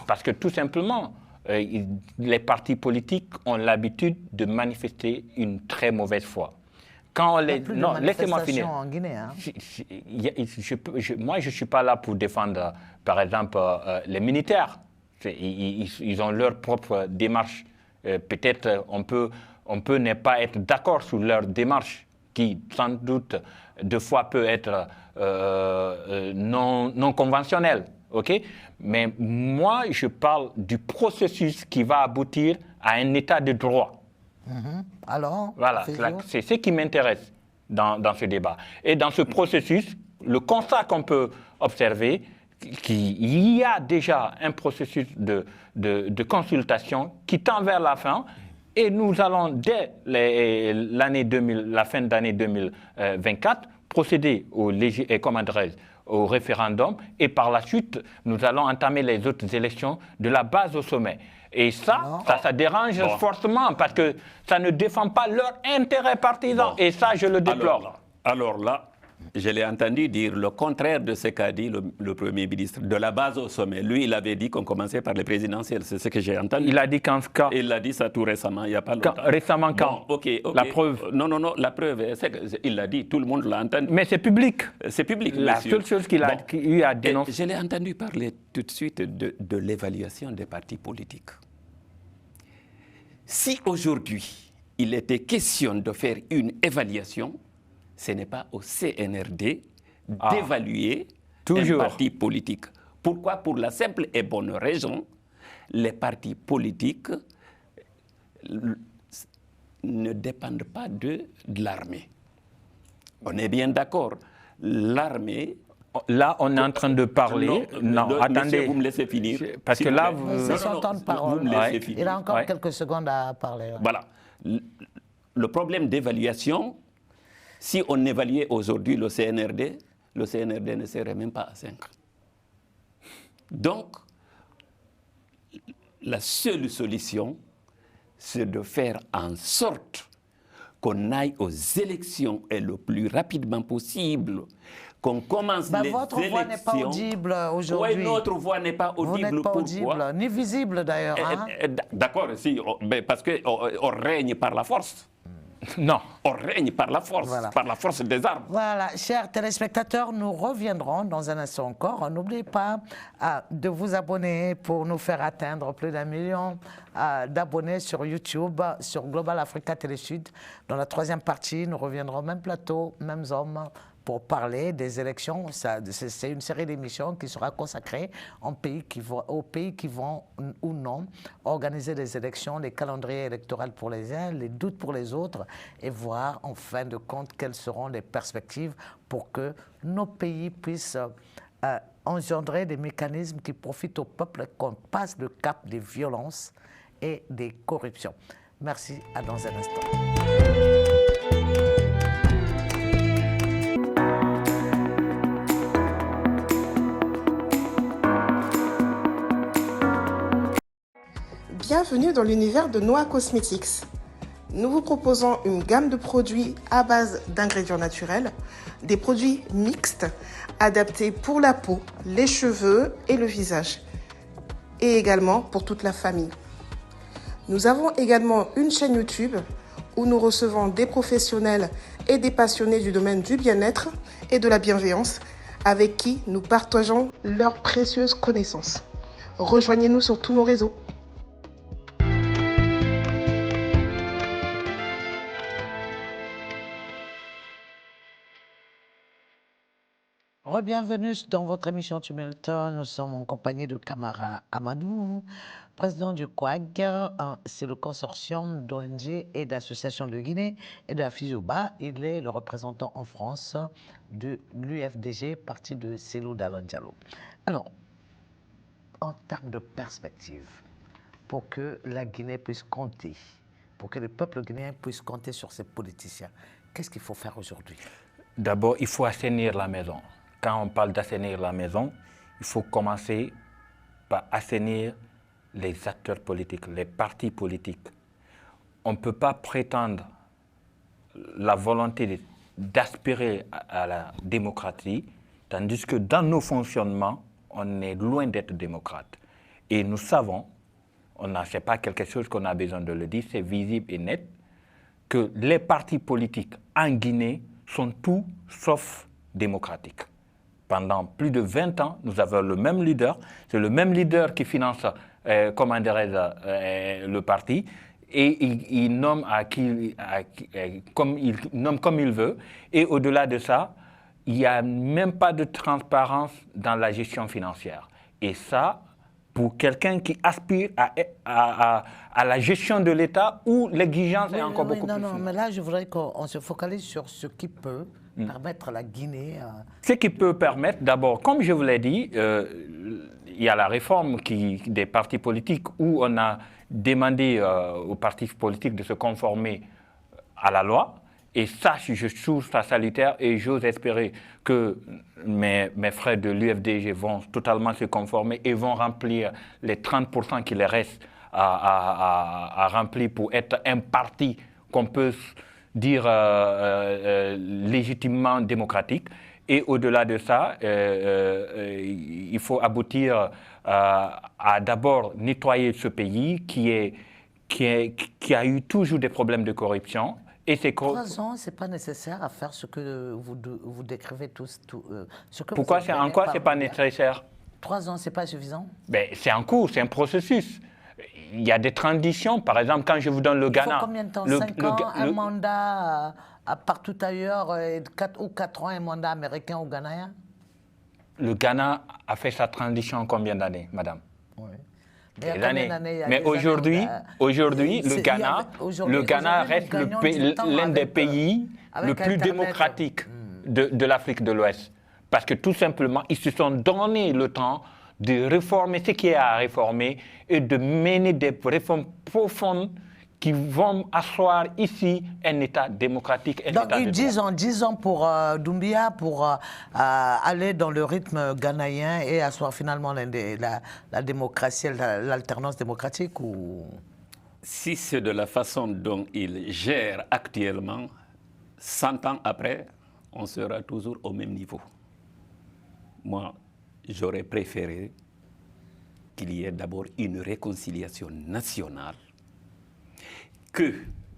parce que tout simplement, les partis politiques ont l'habitude de manifester une très mauvaise foi. Quand on les...
Non,
laissez-moi finir.
En Guinée, hein.
Moi, je ne suis pas là pour défendre, par exemple, les militaires. Ils ont leur propre démarche. Peut-être on peut ne pas être d'accord sur leur démarche, qui sans doute, deux fois, peut être non conventionnelle. Okay? Mais moi, je parle du processus qui va aboutir à un état de droit.
Alors,
voilà, c'est ce qui m'intéresse dans ce débat. Et dans ce processus, le constat qu'on peut observer, qu'il y a déjà un processus de consultation qui tend vers la fin, et nous allons, dès la fin d'année 2024, procéder au référendum, et par la suite, nous allons entamer les autres élections de la base au sommet. Et ça dérange fortement parce que ça ne défend pas leur intérêt partisan. Et ça, je le déplore.
Alors là, je l'ai entendu dire le contraire de ce qu'a dit le Premier ministre, de la base au sommet. Lui, il avait dit qu'on commençait par les présidentielles. C'est ce que j'ai entendu.
Il a dit quand...
Il a dit ça tout récemment, il n'y a pas longtemps.
Récemment quand?
Bon, ok.
La preuve?
Non, la preuve, il l'a dit, tout le monde l'a entendu.
Mais c'est public.
C'est public,
la
monsieur.
Seule chose qu'il a eu à dénoncer.
Je l'ai entendu parler tout de suite de l'évaluation des partis politiques. Si aujourd'hui, il était question de faire une évaluation, ce n'est pas au CNRD d'évaluer un parti politique. Pourquoi? Pour la simple et bonne raison, les partis politiques ne dépendent pas de l'armée. On est bien d'accord. L'armée...
Là, on est en train de parler...
attendez. Monsieur, vous me laissez finir.
Parce que là, vous...
C'est son temps de parole.
Vous me laissez finir.
Il a encore quelques secondes à parler.
Voilà. Le problème d'évaluation, si on évaluait aujourd'hui le CNRD ne serait même pas à 5. Donc, la seule solution, c'est de faire en sorte qu'on aille aux élections et le plus rapidement possible, qu'on commence les élections.
Votre voix n'est pas audible aujourd'hui.
Oui, notre voix n'est pas audible.
Vous n'êtes pas audible, ni visible d'ailleurs. Hein?
D'accord, si, parce qu'on règne par la force.
Non.
On règne par la force, par la force des armes.
Voilà, chers téléspectateurs, nous reviendrons dans un instant encore. N'oubliez pas de vous abonner pour nous faire atteindre plus d'1 million d'abonnés sur YouTube, sur Global Africa Télé Sud. Dans la troisième partie, nous reviendrons même plateau, mêmes hommes, pour parler des élections. C'est une série d'émissions qui sera consacrée aux pays qui vont ou non organiser les élections, les calendriers électoraux pour les uns, les doutes pour les autres, et voir en fin de compte quelles seront les perspectives pour que nos pays puissent engendrer des mécanismes qui profitent au peuple, qu'on passe le cap des violences et des corruptions. Merci, à dans un instant.
Bienvenue dans l'univers de Noah Cosmetics. Nous vous proposons une gamme de produits à base d'ingrédients naturels, des produits mixtes adaptés pour la peau, les cheveux et le visage, et également pour toute la famille. Nous avons également une chaîne YouTube où nous recevons des professionnels et des passionnés du domaine du bien-être et de la bienveillance avec qui nous partageons leurs précieuses connaissances. Rejoignez-nous sur tous nos réseaux.
Bienvenue dans votre émission Tumulta. Nous sommes en compagnie de Camara Amadou, président du COAG. C'est le consortium d'ONG et d'associations de Guinée et de la FISUBA. Il est le représentant en France de l'UFDG, parti de Cellou Dalein Diallo. Alors, en termes de perspective, pour que la Guinée puisse compter, pour que le peuple guinéen puisse compter sur ses politiciens, qu'est-ce qu'il faut faire aujourd'hui?
D'abord, il faut assainir la maison. Quand on parle d'assainir la maison, il faut commencer par assainir les acteurs politiques, les partis politiques. On ne peut pas prétendre la volonté d'aspirer à la démocratie, tandis que dans nos fonctionnements, on est loin d'être démocrate. Et nous savons, ce n'est pas quelque chose qu'on a besoin de le dire, c'est visible et net, que les partis politiques en Guinée sont tout sauf démocratiques. Pendant plus de 20 ans, nous avons le même leader, c'est le même leader qui finance, le parti, et il nomme comme il veut. Et au-delà de ça, il n'y a même pas de transparence dans la gestion financière. Et ça, pour quelqu'un qui aspire à la gestion de l'État, où l'exigence est encore beaucoup plus.
Non, mais là, je voudrais qu'on se focalise sur ce qui peut permettre à la Guinée...
Ce qui peut permettre, d'abord, comme je vous l'ai dit, il y a la réforme des partis politiques où on a demandé aux partis politiques de se conformer à la loi. Et ça, je trouve ça salutaire et j'ose espérer que mes frères de l'UFDG vont totalement se conformer et vont remplir les 30% qui les restent à remplir pour être un parti qu'on peut dire légitimement démocratique. Et au-delà de ça, il faut aboutir à d'abord nettoyer ce pays qui a eu toujours des problèmes de corruption. Et
3 ans, ce n'est pas nécessaire à faire ce que vous décrivez tous.
Pourquoi en quoi ce n'est pas nécessaire?
3 ans, ce n'est pas suffisant?
C'est en cours, c'est un processus. Il y a des transitions. Par exemple, quand je vous donne le Ghana...
Il faut combien de temps? 5 ans, un mandat partout ailleurs, 4 ou 4 ans, un mandat américain ou ghanéen?
Le Ghana a fait sa transition en combien d'années, madame?
Oui.
Mais aujourd'hui, le Ghana reste l'un des pays le plus démocratiques de l'Afrique de l'Ouest. Parce que tout simplement, ils se sont donné le temps de réformer ce qui est à réformer et de mener des réformes profondes qui vont asseoir ici un État démocratique.
Donc, 10 ans pour Doumbia, pour aller dans le rythme ghanéen et asseoir finalement la démocratie, l'alternance démocratique ou...
Si c'est de la façon dont il gère actuellement, 100 ans après, on sera toujours au même niveau. Moi, j'aurais préféré qu'il y ait d'abord une réconciliation nationale, que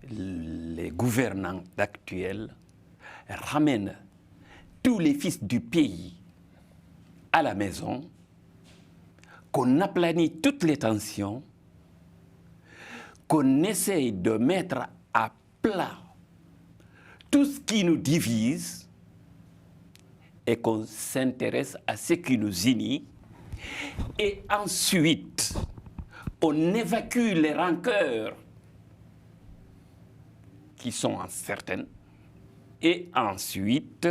les gouvernants actuels ramènent tous les fils du pays à la maison, qu'on aplanit toutes les tensions, qu'on essaye de mettre à plat tout ce qui nous divise et qu'on s'intéresse à ce qui nous unit. Et ensuite, on évacue les rancœurs qui sont incertaines, et ensuite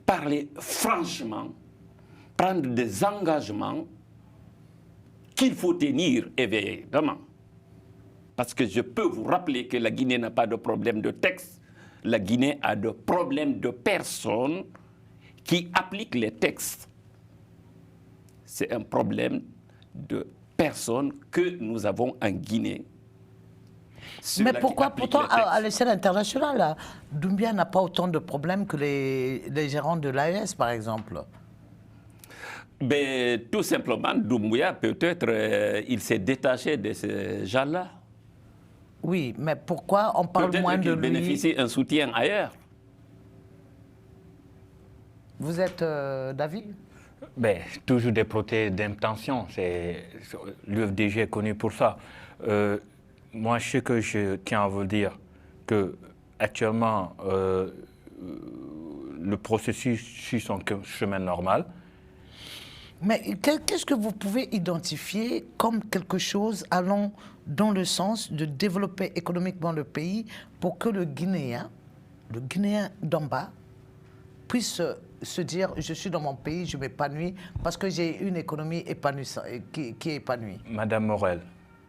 parler franchement, prendre des engagements qu'il faut tenir évidemment. Parce que je peux vous rappeler que la Guinée n'a pas de problème de texte, la Guinée a de problèmes de personnes qui appliquent les textes. C'est un problème de personnes que nous avons en Guinée.
Mais pourquoi pourtant à l'échelle internationale, Doumbia n'a pas autant de problèmes que les gérants de l'AES par exemple?
Ben, tout simplement, Doumbia, peut-être, il s'est détaché de ces gens-là.
Oui, mais pourquoi on parle moins de lui?
Peut-être qu'il bénéficie un soutien ailleurs.
Vous êtes d'avis?
Toujours des prothèses d'intention. L'UFDG est connu pour ça. Moi, ce que je tiens à vous dire, que actuellement, le processus suit son chemin normal.
Mais qu'est-ce que vous pouvez identifier comme quelque chose allant dans le sens de développer économiquement le pays pour que le Guinéen d'en bas, puisse se dire « je suis dans mon pays, je m'épanouis parce que j'ai une économie qui est épanouie ».
Madame Morel,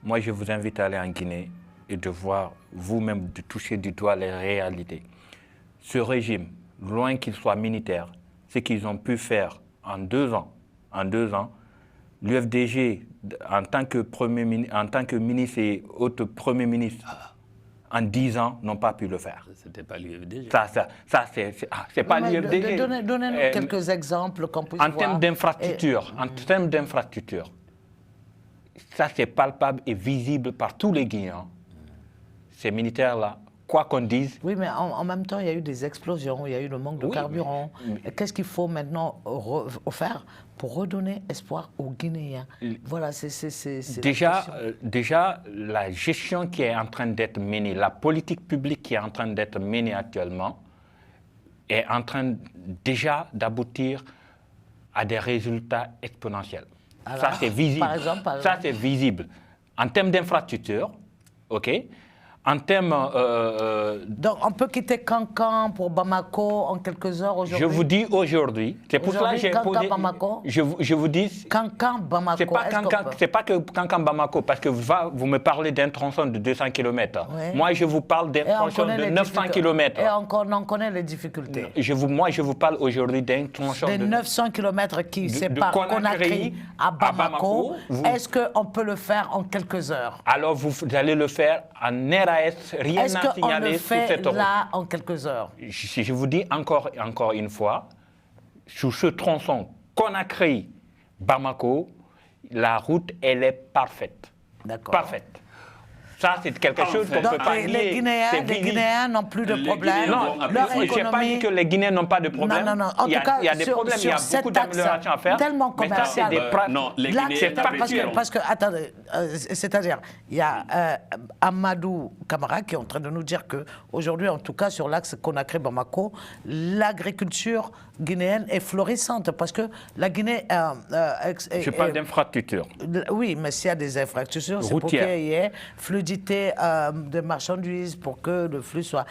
moi je vous invite à aller en Guinée et de voir vous-même, de toucher du doigt les réalités. ce régime, loin qu'il soit militaire, ce qu'ils ont pu faire en 2 ans, l'UFDG, en tant que ministre et autre Premier ministre, en 10 ans, n'ont pas pu le faire.
C'était pas l'UFDG.
C'est pas l'UFDG.
Donnez-nous quelques exemples qu'on puisse
en
voir.
termes d'infrastructure, ça c'est palpable et visible par tous les Guinéens. Ces militaires-là, quoi qu'on dise.
Oui, mais en même temps, il y a eu des explosions, il y a eu le manque de carburant. Qu'est-ce qu'il faut maintenant faire pour redonner espoir aux Guinéens? Voilà, c'est
déjà, la gestion qui est en train d'être menée, la politique publique qui est en train d'être menée actuellement, est en train déjà d'aboutir à des résultats exponentiels.
Alors,
ça, c'est visible.
par exemple.
Ça, c'est visible. En termes d'infrastructure, OK? En termes...
Donc, on peut quitter Cancan pour Bamako en quelques heures aujourd'hui?
Je vous dis aujourd'hui, c'est pour cela que j'ai posé...
Bamako?
Je vous dis...
Cancan, Bamako,
c'est pas que Cancan, Bamako, parce que vous me parlez d'un tronçon de 200 km.
Oui.
Moi, je vous parle d'un tronçon de 900 km.
Et on connaît les difficultés.
Moi, je vous parle aujourd'hui d'un tronçon
de 900 km qui séparent Conakry à Bamako. Est-ce qu'on peut le faire en quelques heures?
Alors, vous allez le faire en RAS, rien
Est-ce
n'a
qu'on
signalé
le
sur
fait
cette route.
là en quelques heures?
Je vous dis encore une fois, sur ce tronçon Conakry-Bamako, la route, elle est parfaite.
D'accord.
Parfaite. Ça, c'est quelque chose qu'on ne peut pas nier.
Les Guinéens n'ont plus de problème.
Non,
leur
je n'ai pas
économie...
dit que les Guinéens n'ont pas de problème.
Non. En tout cas,
il y a des problèmes, il y a beaucoup d'améliorations à faire.
Tellement commercial.
Non, les Guinéens
parce que, attendez, c'est-à-dire, il y a Amadou Camara qui est en train de nous dire qu'aujourd'hui, en tout cas, sur l'axe Conakry-Bamako, l'agriculture guinéenne est florissante parce que la Guinée...
je parle d'infrastructure.
Oui, mais s'il y a des infrastructures, c'est pour qu'il y ait fluidité de marchandises, pour que le flux soit...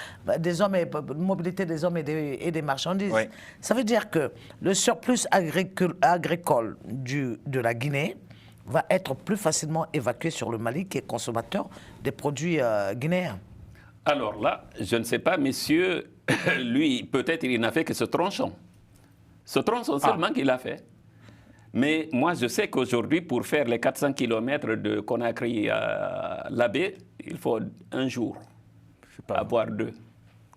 mobilité des hommes et des marchandises.
Oui.
Ça veut dire que le surplus agricole de la Guinée va être plus facilement évacué sur le Mali, qui est consommateur des produits guinéens.
Alors là, je ne sais pas, messieurs, lui, peut-être il n'a fait que ce tronçon. Ce tronçon seulement qu'il a fait. Mais moi, je sais qu'aujourd'hui, pour faire les 400 km de Conakry à Labé, il faut un jour, voire 2.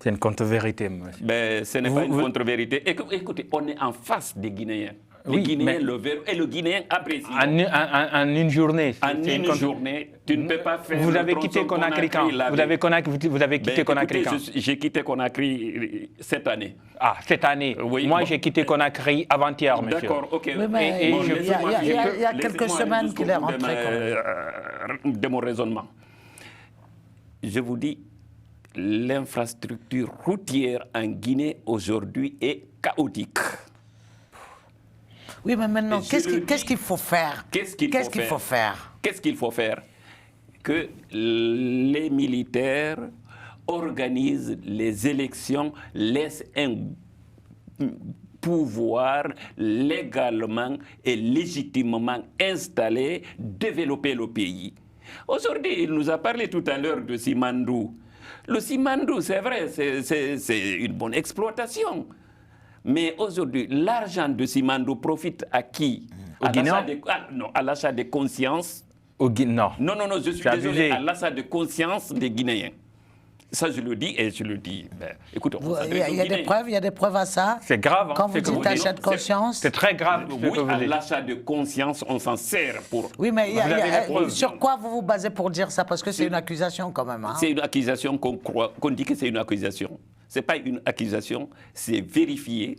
C'est une contre-vérité, monsieur.
Mais ce n'est pas une contre-vérité. Écoutez, on est en face des Guinéens. Les Guinéens le verront et le Guinéen apprécie.
En une journée.
En journée, tu ne peux pas faire.
Vous avez quitté Conakry quand? Vous avez quitté Conakry quand?
J'ai quitté Conakry cette année.
Ah, cette année.
Oui,
moi, j'ai quitté Conakry avant-hier, monsieur.
D'accord, ok.
Oui, mais il y a quelques semaines qu'il est rentré.
De mon raisonnement. Je vous dis, l'infrastructure routière en Guinée aujourd'hui est chaotique.
Oui, mais maintenant, qu'est-ce qu'il faut faire? Qu'est-ce qu'il faut faire?
Qu'est-ce qu'il faut faire? Que les militaires organisent les élections, laissent un pouvoir légalement et légitimement installé, développer le pays. Aujourd'hui, il nous a parlé tout à l'heure de Simandou. Le Simandou, c'est vrai, c'est une bonne exploitation. Mais aujourd'hui, l'argent de Simandou profite à qui? À l'achat de conscience.
Non.
Non, je suis désolé, à l'achat de conscience des Guinéens. Ça, je le dis et je le dis. Écoute,
il y a des preuves à ça.
C'est grave.
Quand vous dites achat de conscience.
C'est très grave.
Oui, à l'achat de conscience, on s'en sert pour...
Oui, mais sur quoi vous vous basez pour dire ça? Parce que c'est une accusation quand même. Hein.
C'est une accusation qu'on dit que c'est une accusation. Ce n'est pas une accusation, c'est vérifié.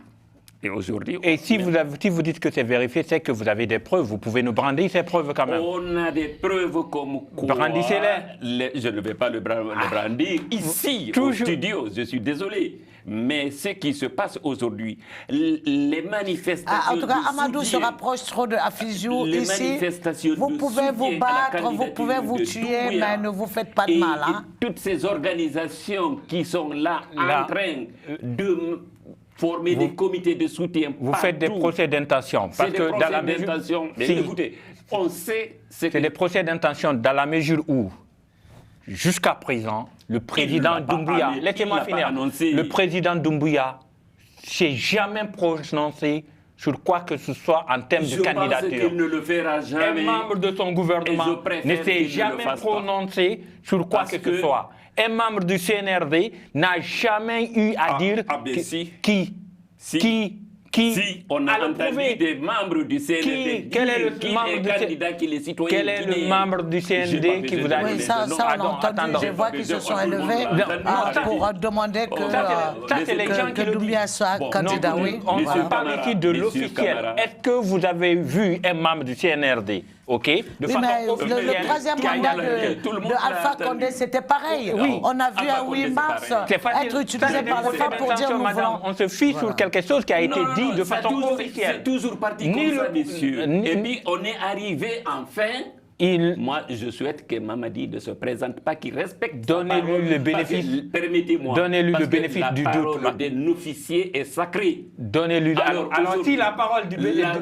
Et aujourd'hui...
Et si vous dites que c'est vérifié, c'est que vous avez des preuves. Vous pouvez nous brandir ces preuves quand même.
On a des preuves comme quoi...
Brandissez-les.
Je ne vais pas le brandir ici, au studio, je suis désolé. Mais ce qui se passe aujourd'hui, les manifestations...
en tout cas, Amadou se rapproche trop de Afizou ici. Vous pouvez vous battre, vous pouvez vous tuer, mais ne vous faites pas de mal. Hein.
Et toutes ces organisations qui sont là en train de former des comités de soutien.
Vous faites des procès d'intention.
C'est des procès d'intention. Mais écoutez, on sait...
C'est des procès d'intention dans la mesure où jusqu'à présent, le président Doumbouya, laissez-moi finir, le président Doumbouya s'est jamais prononcé sur quoi que ce soit en termes de candidature.
Je pense qu'il ne le fera jamais.
Un membre de son gouvernement ne s'est jamais prononcé sur quoi que ce soit. Un membre du CNRD n'a jamais eu à dire
Si on a entendu des membres du CNRD
quel est le membre du
candidat qui les citoyens
Quel est le membre du CNRD qui vous a dit?
Oui, ça on a entendu. Je vois qu'ils se sont élevés pour demander que Doumbouya soit candidat. Oui.
On parle ici de l'officiel. Est-ce que vous avez vu un membre du CNRD? OK.
Oui, mais le troisième mandat de Alpha Condé, c'était pareil.
Oui.
On a vu à 8 mars être utilisé par les femmes pour dire nous voulons.
On se fie sur quelque chose qui a été dit de façon officielle.
C'est toujours parti comme ça, messieurs. Et puis, on est arrivé enfin. Moi, je souhaite que Mamadi ne se présente pas, qu'il respecte.
Donnez-lui le bénéfice.
Permettez-moi.
Donnez-lui le bénéfice du doute.
La parole d'un officier est sacrée.
Donnez-lui. Alors si la parole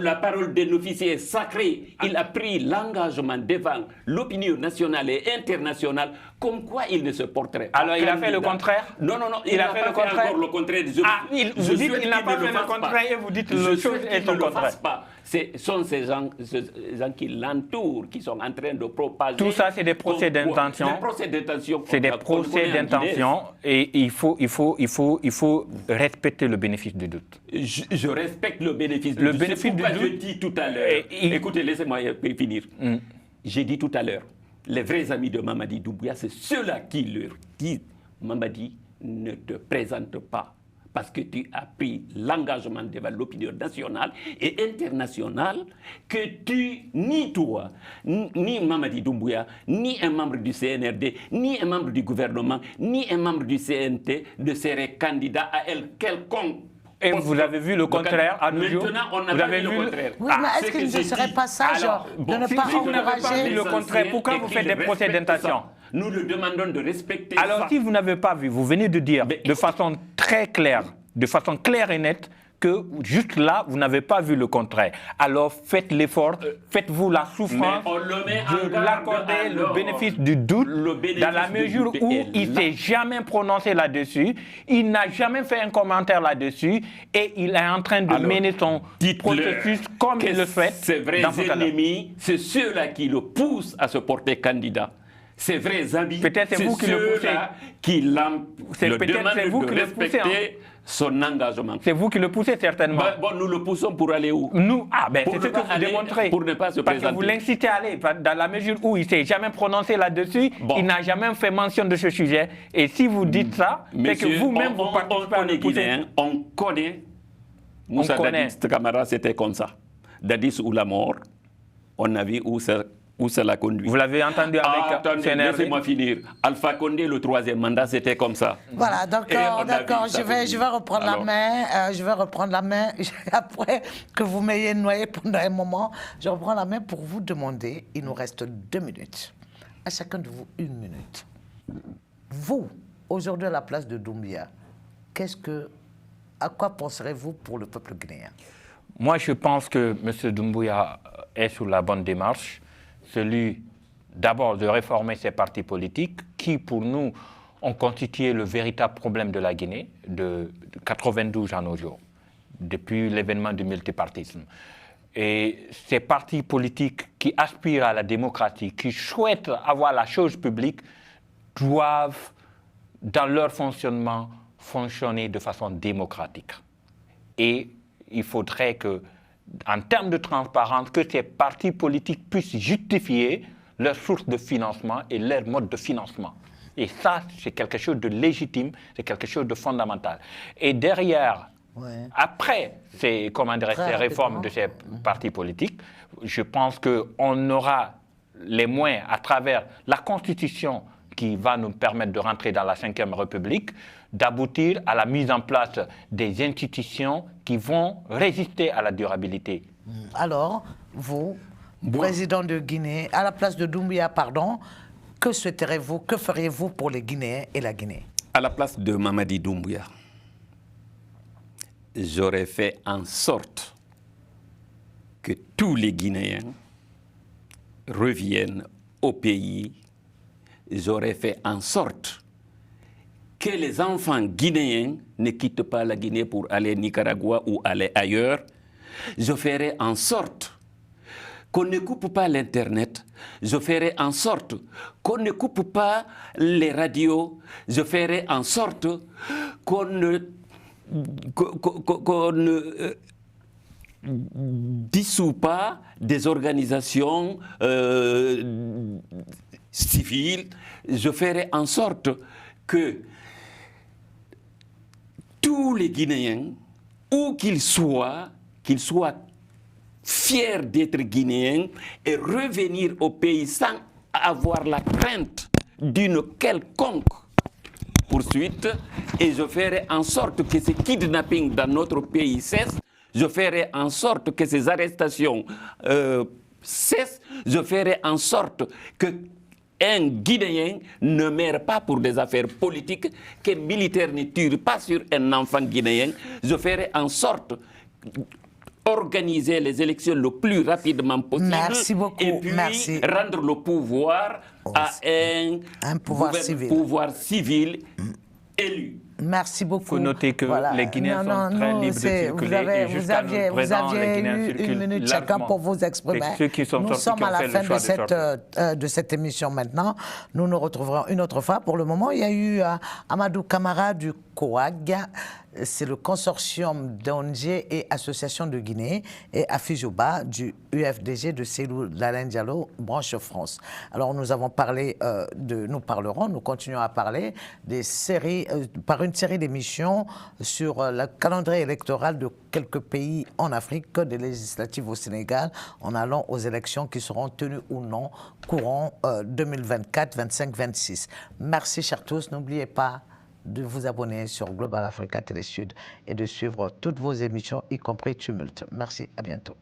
la parole d'un officier est sacrée, il a pris l'engagement devant l'opinion nationale et internationale, comme quoi il ne se porterait pas.
Alors il a fait le contraire?
Non. Il a fait le contraire. Encore le contraire.
Vous dites qu'il n'a pas fait le contraire et vous dites le chose est son contraire.
Ce sont ces gens qui l'entourent, qui sont en train de propager.
Tout ça, c'est des procès d'intention. C'est des procès d'intention et il faut respecter le bénéfice du doute.
Je respecte le bénéfice du doute. C'est pourquoi je dis tout à l'heure. Écoutez, laissez-moi finir. J'ai dit tout à l'heure, les vrais amis de Mamadi Doumbouya, c'est ceux-là qui leur disent Mamadi, ne te présente pas. Parce que tu as pris l'engagement devant l'opinion nationale et internationale que ni toi, ni Mamadi Doumbouya, ni un membre du CNRD, ni un membre du gouvernement, ni un membre du CNT ne seraient candidats à elle quelconque.
Et vous avez vu le contraire à nos jours?
Maintenant, on n'a pas vu le contraire.
Oui, mais est-ce qu'il ne serait pas sage de ne pas encourager
le contraire? Pourquoi vous faites des procès d'intention?
Nous le demandons de respecter
Alors,
ça.
Si vous n'avez pas vu, vous venez de dire de façon très claire, et nette, que juste là, vous n'avez pas vu le contraire. Alors, faites l'effort, faites-vous la souffrance de l'accorder le bénéfice du doute, dans la mesure où il ne s'est jamais prononcé là-dessus, il n'a jamais fait un commentaire là-dessus, et il est en train de mener son processus comme il le souhaite.
Ses vrais ennemis, c'est ceux-là qui le poussent à se porter candidat. Ses vrais amis,
c'est vous qui le poussez.
Qui le demandent de respecter son engagement.
C'est vous qui le poussez certainement.
Nous le poussons pour aller où?
C'est ce que vous démontrez.
Pour ne pas se présenter.
Parce que vous l'incitez à aller, dans la mesure où il ne s'est jamais prononcé là-dessus, il n'a jamais fait mention de ce sujet. Et si vous dites ça, c'est que vous-même vous participez à le pousser.
On connaît. Moussa Dadis Camara, c'était comme ça. Dadis ou la mort, on a vu où ça l'a conduit.
Vous l'avez entendu avec CNRD?
Laissez-moi finir. Alpha Condé, le troisième mandat, c'était comme ça.
Voilà, d'accord. Je vais reprendre la main. Je vais reprendre la main après que vous m'ayez noyé pendant un moment. Je reprends la main pour vous demander. Il nous reste 2 minutes. À chacun de vous, 1 minute. Vous, aujourd'hui à la place de Doumbouya, à quoi penserez-vous pour le peuple guinéen?
Moi, je pense que M. Doumbouya est sur la bonne démarche. Celui d'abord de réformer ces partis politiques qui, pour nous, ont constitué le véritable problème de la Guinée de 92 à nos jours, depuis l'événement du multipartisme. Et ces partis politiques qui aspirent à la démocratie, qui souhaitent avoir la chose publique, doivent, dans leur fonctionnement, fonctionner de façon démocratique. Et il faudrait que, en termes de transparence, que ces partis politiques puissent justifier leurs sources de financement et leur mode de financement. Et ça, c'est quelque chose de légitime, c'est quelque chose de fondamental. Et derrière, après ces réformes de ces partis politiques, je pense qu'on aura les moyens, à travers la Constitution qui va nous permettre de rentrer dans la Ve République, d'aboutir à la mise en place des institutions qui vont résister à la durabilité.
Alors, vous, président de Guinée, à la place de Doumbouya, que souhaiteriez-vous, que feriez-vous pour les Guinéens et la Guinée?
À la place de Mamadi Doumbouya, j'aurais fait en sorte que tous les Guinéens reviennent au pays j'aurais fait en sorte que les enfants guinéens ne quittent pas la Guinée pour aller au Nicaragua ou aller ailleurs. Je ferai en sorte qu'on ne coupe pas l'Internet. Je ferai en sorte qu'on ne coupe pas les radios. Je ferai en sorte qu'on ne dissout pas des organisations civiles. Je ferai en sorte que tous les Guinéens, où qu'ils soient fiers d'être Guinéens et revenir au pays sans avoir la crainte d'une quelconque poursuite. Et je ferai en sorte que ces kidnappings dans notre pays cessent. Je ferai en sorte que ces arrestations cessent. Je ferai en sorte que un Guinéen ne meurt pas pour des affaires politiques, qu'un militaire ne tire pas sur un enfant guinéen. Je ferai en sorte d'organiser les élections le plus rapidement possible.
Merci beaucoup.
Et puis rendre le pouvoir à un pouvoir civil élu.
Merci beaucoup.
Il faut noter que les Guinéens sont très libres de circuler.
Vous aviez eu 1 minute chacun pour vous exprimer. Nous sommes à la fin de cette émission maintenant. Nous nous retrouverons une autre fois. Pour le moment, il y a eu Amadou Camara du COAG. C'est le consortium d'ONG et associations de Guinée, et Afijouba du UFDG de Cellou Dalein Diallo, branche France. Alors nous continuons à parler des séries, par une série d'émissions sur le calendrier électoral de quelques pays en Afrique, des législatives au Sénégal, en allant aux élections qui seront tenues ou non courant 2024, 25, 26. Merci chers tous, n'oubliez pas de vous abonner sur Global Africa Télé Sud et de suivre toutes vos émissions, y compris Tumulte. Merci, à bientôt.